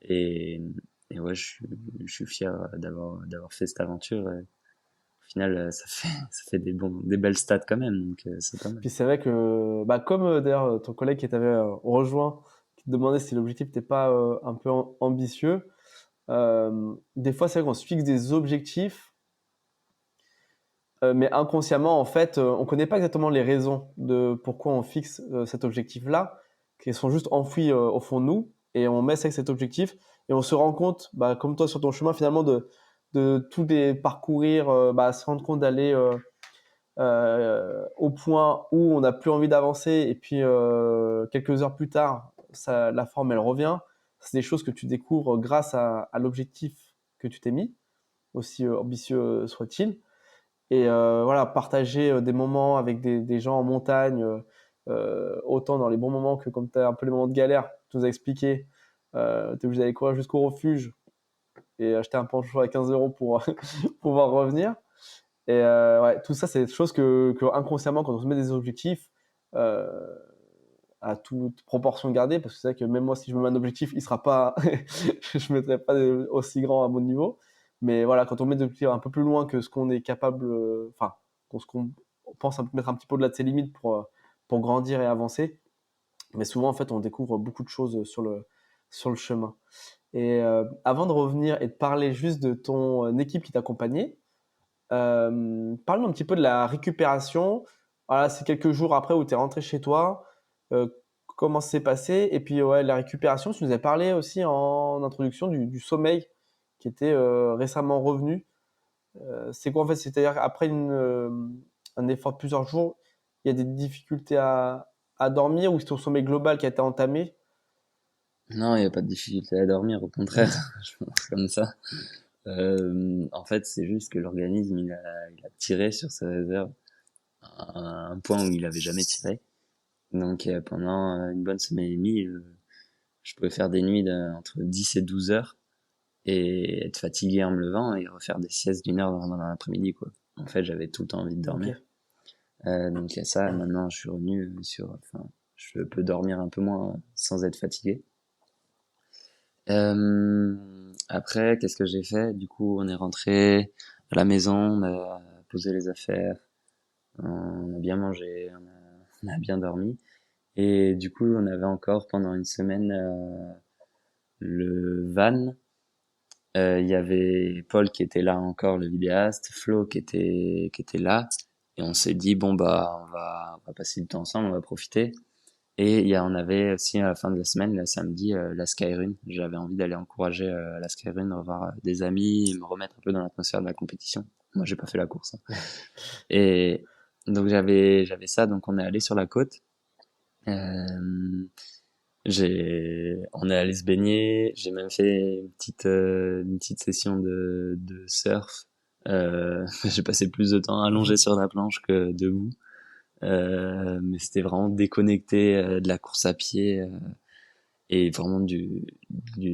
et, et ouais, je suis fier d'avoir fait cette aventure. Et au final, ça fait des belles stats quand même, donc c'est pas mal. Puis c'est vrai que, bah, comme d'ailleurs ton collègue qui t'avait rejoint, qui te demandait si l'objectif n'était pas un peu ambitieux, des fois c'est vrai qu'on se fixe des objectifs, mais inconsciemment en fait, on connaît pas exactement les raisons de pourquoi on fixe cet objectif-là, qui sont juste enfouis au fond de nous, et on met ça avec cet objectif, et on se rend compte, bah, comme toi sur ton chemin finalement, de tout les parcourir, bah, se rendre compte d'aller au point où on n'a plus envie d'avancer et puis quelques heures plus tard, la forme elle revient. C'est des choses que tu découvres grâce à l'objectif que tu t'es mis, aussi ambitieux soit-il. Et voilà, partager des moments avec des gens en montagne, autant dans les bons moments que comme tu as un peu les moments de galère, tu nous as expliqué, tu es obligé d'aller courir jusqu'au refuge et acheter un pancho à 15 euros pour pouvoir revenir. Et ouais, tout ça, c'est des choses que inconsciemment, quand on se met des objectifs, euh, à toute proportion gardée, parce que c'est vrai que même moi, si je me mets un objectif, il sera pas, je ne mettrai pas aussi grand à mon niveau. Mais voilà, quand on met des objectifs un peu plus loin que ce qu'on est capable, enfin, ce qu'on pense mettre un petit peu au-delà de ses limites pour grandir et avancer. Mais souvent, en fait, on découvre beaucoup de choses sur le chemin. Et avant de revenir et de parler juste de ton équipe qui t'accompagnait, parle-nous un petit peu de la récupération. Voilà, c'est quelques jours après où tu es rentré chez toi. Euh, Comment ça s'est passé? Et puis, ouais, la récupération, tu nous as parlé aussi en introduction du sommeil qui était récemment revenu. C'est quoi en fait? C'est-à-dire qu'après un effort de plusieurs jours, il y a des difficultés à dormir ou c'est ton sommeil global qui a été entamé? Non, il n'y a pas de difficulté à dormir, au contraire, je pense comme ça. En fait, c'est juste que l'organisme, il a tiré sur ses réserves à un point où il avait jamais tiré. Donc pendant une bonne semaine et demie, je pouvais faire des nuits entre 10 et 12 heures et être fatigué en me levant et refaire des siestes d'1 heure dans l'après-midi, quoi. En fait, j'avais tout le temps envie de Ok. dormir. Donc il y a ça. Maintenant, je suis revenu enfin, je peux dormir un peu moins sans être fatigué. Après, qu'est-ce que j'ai fait? Du coup, on est rentré à la maison, on a posé les affaires, on a bien mangé, on a bien dormi. Et du coup, on avait encore pendant une semaine le van. Il y avait Paul qui était là encore, le vidéaste, Flo qui était là. Et on s'est dit, bon, bah, on va passer du temps ensemble, on va profiter. Et on avait aussi à la fin de la semaine, le samedi, la Skyrun. J'avais envie d'aller encourager la Skyrun, revoir des amis, et me remettre un peu dans l'atmosphère de la compétition. Moi, j'ai pas fait la course, hein. Et donc j'avais ça, donc on est allé sur la côte. Euh, on est allé se baigner. J'ai même fait une petite session de surf. J'ai passé plus de temps allongé sur la planche que debout. Mais c'était vraiment déconnecté de la course à pied et vraiment du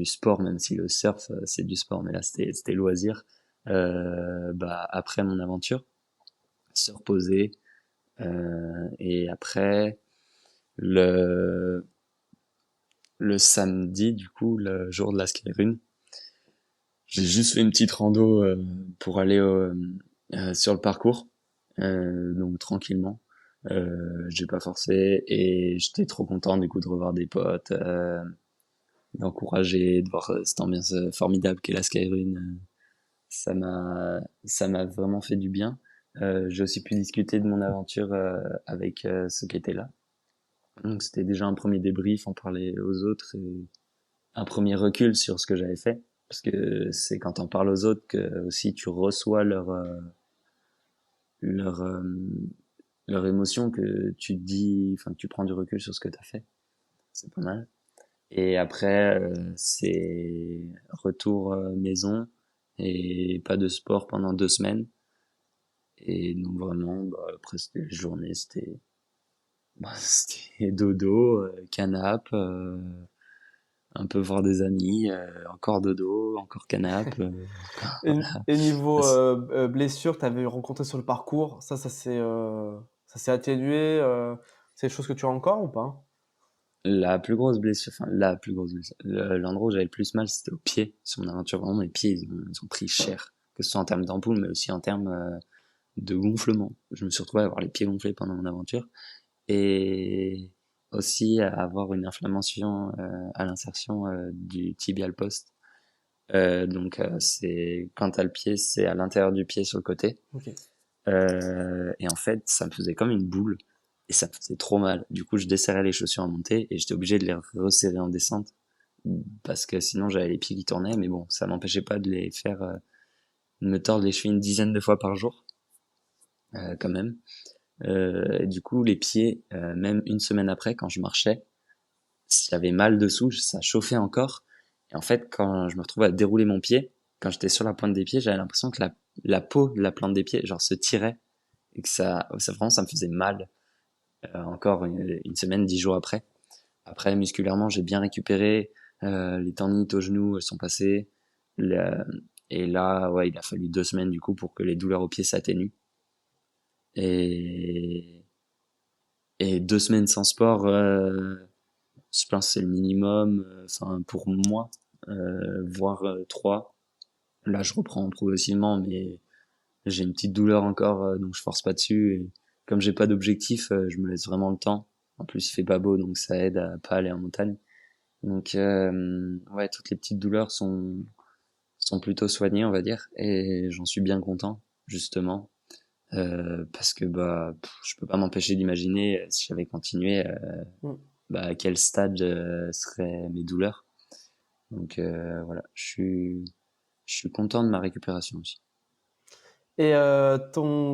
sport, même si le surf c'est du sport, mais là c'était loisir. Bah après mon aventure, se reposer et après le le samedi du coup le jour de la skyrun, j'ai juste fait une petite rando pour aller sur le parcours, donc tranquillement. J'ai pas forcé et j'étais trop content du coup de revoir des potes, d'encourager, de voir cette ambiance formidable qu'est la Skyrun. Ça m'a vraiment fait du bien. J'ai aussi pu discuter de mon aventure avec ceux qui étaient là. Donc c'était déjà un premier débrief, en parler aux autres et un premier recul sur ce que j'avais fait. Parce que c'est quand on parle aux autres que aussi tu reçois leur leur émotion que tu te dis, enfin, que tu prends du recul sur ce que t'as fait. C'est pas mal. Et après, c'est retour maison et pas de sport pendant 2 semaines. Et donc vraiment, après c'était les journées, c'était dodo, canap, un peu voir des amis, encore dodo, encore canap. Et niveau Voilà. blessure que tu avais rencontré sur le parcours, ça s'est atténué. C'est des choses que tu as encore ou pas? La plus grosse blessure, enfin la plus grosse blessure, l'endroit où j'avais le plus mal, c'était au pied. Sur mon aventure, vraiment, mes pieds, ils ont pris cher. Que ce soit en termes d'ampoule, mais aussi en termes de gonflement. Je me suis retrouvé à avoir les pieds gonflés pendant mon aventure. Et aussi à avoir une inflammation à l'insertion du tibial post. Donc c'est quand t'as le pied, c'est à l'intérieur du pied sur le côté. Ok. Et en fait, ça me faisait comme une boule et ça me faisait trop mal. Du coup, je desserrais les chaussures en montée et j'étais obligé de les resserrer en descente parce que sinon j'avais les pieds qui tournaient. Mais bon, ça m'empêchait pas de les faire, de me tordre les chevilles une dizaine de fois par jour, quand même. Et du coup, les pieds, même une semaine après, quand je marchais, j'avais mal dessous, ça chauffait encore. Et en fait, quand je me retrouvais à dérouler mon pied, quand j'étais sur la pointe des pieds, j'avais l'impression que la peau de la plante des pieds, genre, se tirait et que ça vraiment, ça me faisait mal. Encore une semaine, 10 jours après. Après, musculairement, j'ai bien récupéré. Les tendinites au genou, elles sont passées. Le- et là, ouais, il a fallu 2 semaines du coup pour que les douleurs aux pieds s'atténuent. Et, et 2 semaines sans sport, je pense que c'est le minimum. Enfin, pour moi, voire 3. Là, je reprends progressivement, mais j'ai une petite douleur encore, donc je force pas dessus. Et comme j'ai pas d'objectif, je me laisse vraiment le temps. En plus, il fait pas beau, donc ça aide à pas aller en montagne. Donc, ouais, toutes les petites douleurs sont plutôt soignées, on va dire, et j'en suis bien content, justement, parce que je peux pas m'empêcher d'imaginer si j'avais continué, Mm. à quel stade seraient mes douleurs. Donc voilà, je suis content de ma récupération aussi. Et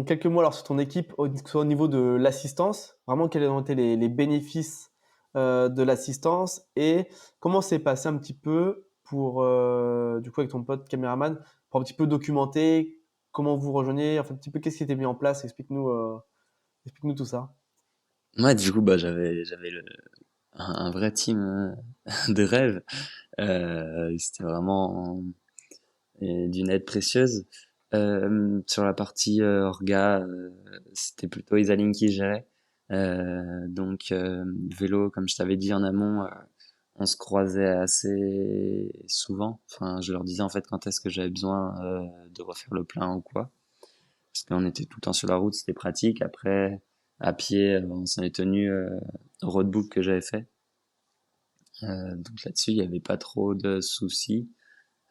quelques mots alors sur ton équipe, que ce soit au niveau de l'assistance, vraiment quels ont été les bénéfices de l'assistance et comment s'est passé un petit peu pour, du coup avec ton pote caméraman, pour un petit peu documenter comment vous rejoignez, enfin un petit peu qu'est-ce qui était mis en place, explique-nous tout ça. Moi, du coup, j'avais un vrai team de rêve. C'était vraiment d'une aide précieuse. Sur la partie orga, c'était plutôt Isaline qui gérait. Donc vélo, comme je t'avais dit en amont, on se croisait assez souvent. Enfin, je leur disais en fait quand est-ce que j'avais besoin de refaire le plein ou quoi. Parce qu'on était tout le temps sur la route, c'était pratique. Après, à pied, on s'en est tenu au roadbook que j'avais fait. Donc là-dessus, il n'y avait pas trop de soucis.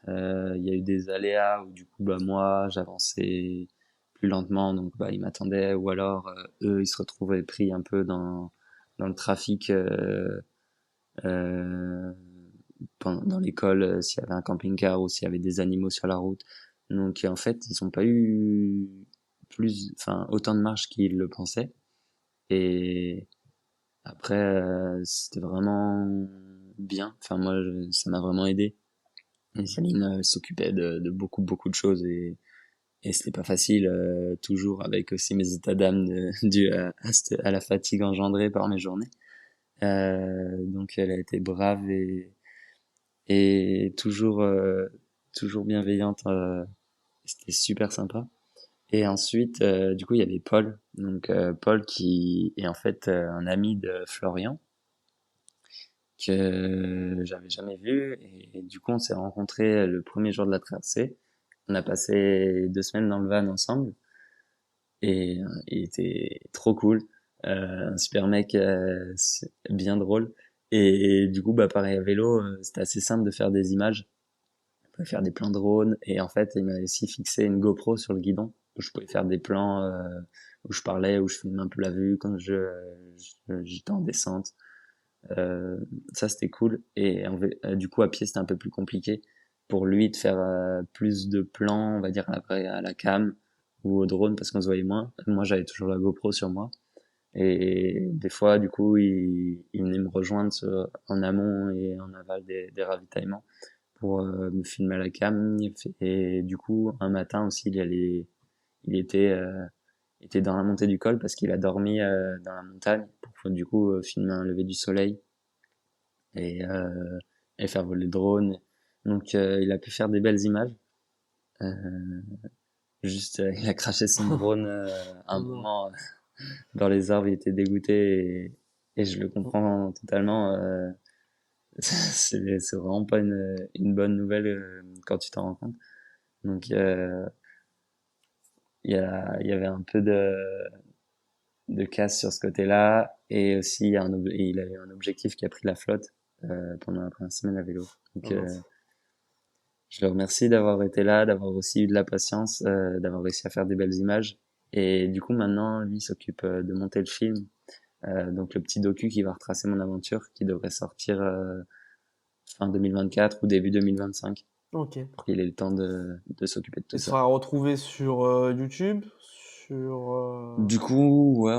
Il y a eu des aléas où du coup moi j'avançais plus lentement, donc ils m'attendaient, ou alors eux ils se retrouvaient pris un peu dans le trafic euh, dans l'école, s'il y avait un camping-car ou s'il y avait des animaux sur la route. Donc en fait ils ont pas eu autant de marge qu'ils le pensaient. Et après c'était vraiment bien. Enfin moi ça m'a vraiment aidé. Et Céline s'occupait de beaucoup beaucoup de choses et c'était pas facile, toujours avec aussi mes états d'âme dus à la fatigue engendrée par mes journées. Donc elle a été brave et toujours bienveillante. C'était super sympa. Et ensuite, du coup, il y avait Paul. Donc Paul qui est en fait un ami de Florian que j'avais jamais vu. Et du coup, on s'est rencontrés le premier jour de la traversée. On a passé 2 semaines dans le van ensemble et il était trop cool. Un super mec, bien drôle. Et du coup, pareil à vélo, c'était assez simple de faire des images. On pouvait faire des plans drone. Et en fait, il m'a aussi fixé une GoPro sur le guidon où je pouvais faire des plans où je parlais, où je filmais un peu la vue quand j'étais en descente. Euh, Ça c'était cool et du coup à pied c'était un peu plus compliqué pour lui de faire plus de plans on va dire à la cam ou au drone parce qu'on se voyait moins. Moi j'avais toujours la GoPro sur moi Et des fois, du coup, il venait me rejoindre en amont et en aval des ravitaillements pour me filmer à la cam. Et du coup, un matin aussi, il était dans la montée du col parce qu'il a dormi dans la montagne pour du coup filmer un lever du soleil et, euh, et faire voler le drone. Donc, il a pu faire des belles images. Euh, Juste, il a craché son drone un Oh non. moment dans les arbres, il était dégoûté et je le comprends totalement. C'est vraiment pas une bonne nouvelle quand tu t'en rends compte. Donc il y avait un peu de casse sur ce côté-là et aussi il avait un objectif qui a pris la flotte pendant la première semaine à vélo. Oh Donc mince. je le remercie d'avoir été là, d'avoir aussi eu de la patience, d'avoir réussi à faire des belles images. Et du coup maintenant lui il s'occupe de monter le film. Donc le petit docu qui va retracer mon aventure, qui devrait sortir fin 2024 ou début 2025, Ok. pour qu'il ait le temps de s'occuper de tout Il ça. sera retrouvé sur YouTube, sur... Du coup, ouais,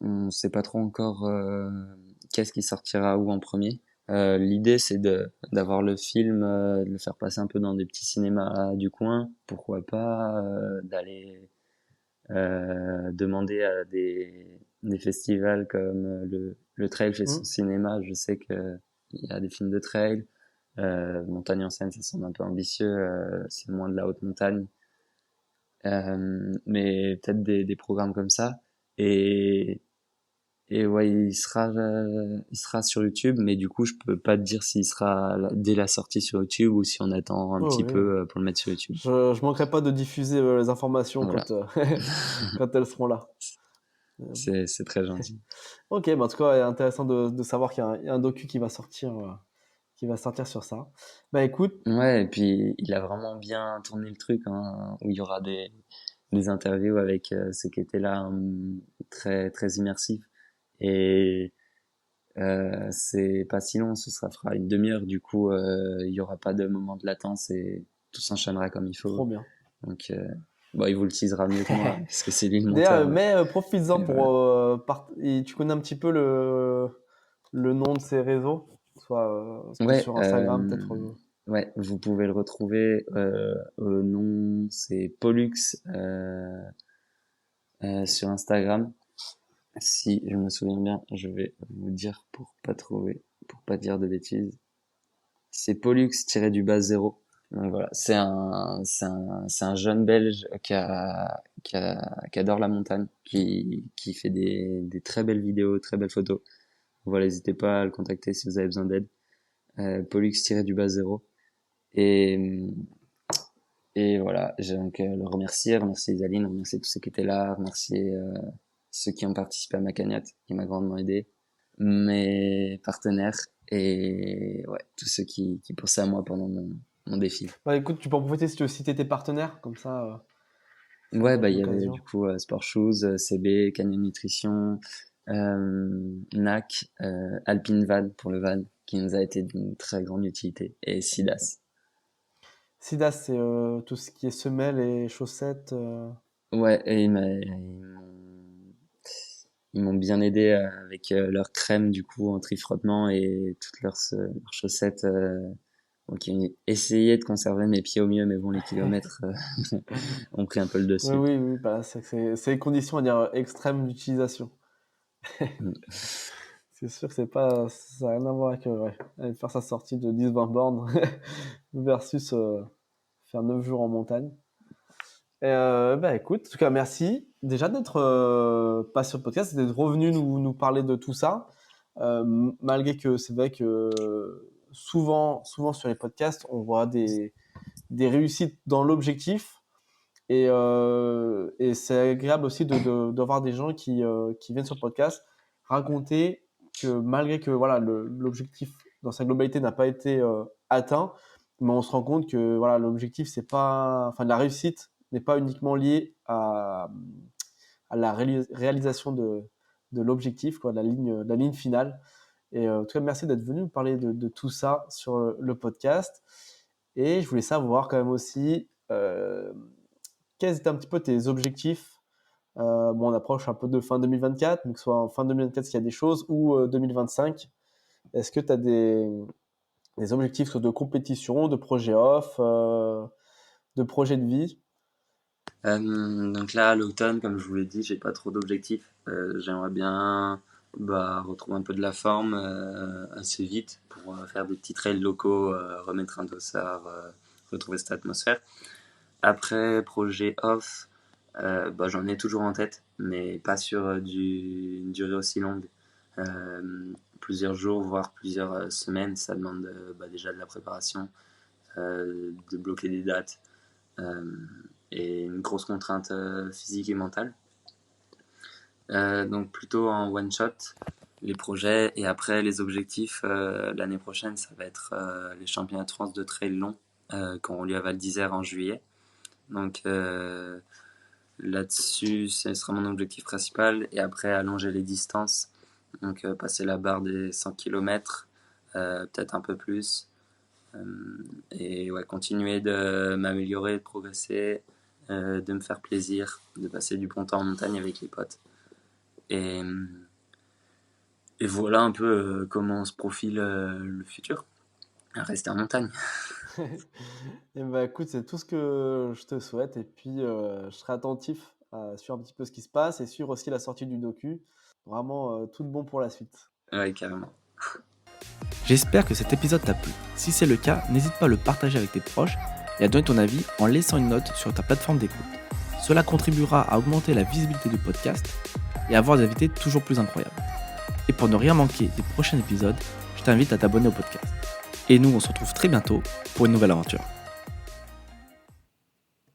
on sait pas trop encore qu'est-ce qui sortira où en premier. L'idée c'est d'avoir le film, de le faire passer un peu dans des petits cinémas du coin, pourquoi pas d'aller demander à des festivals comme le Trail fait son Hmm. cinéma. Je sais que il y a des films de trail. Montagne en scène, ça semble un peu ambitieux. C'est moins de la haute montagne. Mais peut-être des programmes comme ça. Et, et ouais, il sera sur YouTube, mais du coup, je peux pas te dire s'il sera dès la sortie sur YouTube ou si on attend un Oh petit oui. peu pour le mettre sur YouTube. Je manquerai pas de diffuser les informations Voilà, quand, quand elles seront là. Euh, c'est très gentil. Ok, bah en tout cas, c'est intéressant de savoir il y a un docu qui va sortir sur ça. Bah écoute, Ouais, et puis il a vraiment bien tourné le truc, hein, où il y aura des interviews avec ceux qui étaient là, très très immersifs. Et c'est pas si long, fera une demi-heure, du coup il y aura pas de moment de latence et tout s'enchaînera comme il trop faut. bien. Donc bon, il vous le teasera mieux que moi, parce que c'est lui le D'ailleurs, monteur. mais profites-en Mais voilà. pour... et tu connais un petit peu le nom de ces réseaux? Soit Ouais, sur Instagram, peut-être... ouais, vous pouvez le retrouver au nom, c'est Pollux sur Instagram. Si je me souviens bien, je vais vous dire pour pas dire de bêtises. C'est Pollux-du-bas zéro. Donc voilà, c'est un jeune Belge qui adore la montagne, qui fait des très belles vidéos, très belles photos. Voilà, n'hésitez pas à le contacter si vous avez besoin d'aide. Pollux-du-bas zéro. Et, et voilà, j'ai donc remercier Isaline, remercier tous ceux qui étaient là, remercier ceux qui ont participé à ma cagnotte, qui m'a grandement aidé, mes partenaires et ouais, tous ceux qui pensaient à moi pendant mon défi. Bah écoute, tu peux en profiter si tu veux citer tes partenaires, comme ça Ouais, peut bah être il y avait du l'occasion. coup Sport Shoes, CB, Canyon Nutrition, NAC, Alpine Van pour le van, qui nous a été d'une très grande utilité, et Sidas. Sidas, c'est tout ce qui est semelles et chaussettes. Ouais, et ils m'ont bien aidé avec leur crème du coup anti-frottement et toutes leurs chaussettes. Donc ils ont essayé de conserver mes pieds au mieux, mais bon, les kilomètres ont pris un peu le Oui, dessus. oui, oui, bah, c'est les conditions, à dire, extrêmes d'utilisation. Mm. C'est sûr que c'est pas, ça n'a rien à voir avec ouais, aller faire sa sortie de 10-20 bornes versus faire 9 jours en montagne. Et bah écoute, en tout cas, merci déjà d'être pas sur le podcast, d'être revenu nous parler de tout ça. Malgré que c'est vrai que souvent sur les podcasts, on voit des réussites dans l'objectif. Et c'est agréable aussi d'avoir des gens qui viennent sur le podcast raconter que malgré que voilà, l'objectif dans sa globalité n'a pas été atteint, mais on se rend compte que voilà, l'objectif, c'est pas, enfin, la réussite n'est pas uniquement liée à la réalisation de l'objectif, quoi, la ligne finale. Et en tout cas, merci d'être venu nous parler de tout ça sur le podcast. Et je voulais savoir quand même aussi quels étaient un petit peu tes objectifs On approche un peu de fin 2024, mais que ce soit en fin 2024 s'il y a des choses, ou 2025. Est-ce que tu as des objectifs de compétition, de projets off, de projets de vie? Donc là, à l'automne, comme je vous l'ai dit, j'ai pas trop d'objectifs. J'aimerais bien retrouver un peu de la forme assez vite pour faire des petits trails locaux, remettre un dossard, retrouver cette atmosphère. Après, projet off, j'en ai toujours en tête, mais pas sur une durée aussi longue. Plusieurs jours, voire plusieurs semaines, ça demande déjà de la préparation, de bloquer des dates et une grosse contrainte physique et mentale. Donc plutôt en one shot les projets, et après les objectifs l'année prochaine, ça va être les championnats de France de trail long qui auront lieu à Val d'Isère en juillet. Donc là-dessus, ce sera mon objectif principal, et après allonger les distances, donc passer la barre des 100 km, peut-être un peu plus, et ouais, continuer de m'améliorer, de progresser, de me faire plaisir, de passer du bon temps en montagne avec les potes. Et voilà un peu comment se profile le futur. Rester en montagne. Et écoute, c'est tout ce que je te souhaite. Et puis, je serai attentif à suivre un petit peu ce qui se passe et suivre aussi la sortie du docu. Vraiment, tout de bon pour la suite. Ouais, carrément. J'espère que cet épisode t'a plu. Si c'est le cas, n'hésite pas à le partager avec tes proches et à donner ton avis en laissant une note sur ta plateforme d'écoute. Cela contribuera à augmenter la visibilité du podcast et à avoir des invités toujours plus incroyables. Et pour ne rien manquer des prochains épisodes, je t'invite à t'abonner au podcast. Et nous, on se retrouve très bientôt pour une nouvelle aventure.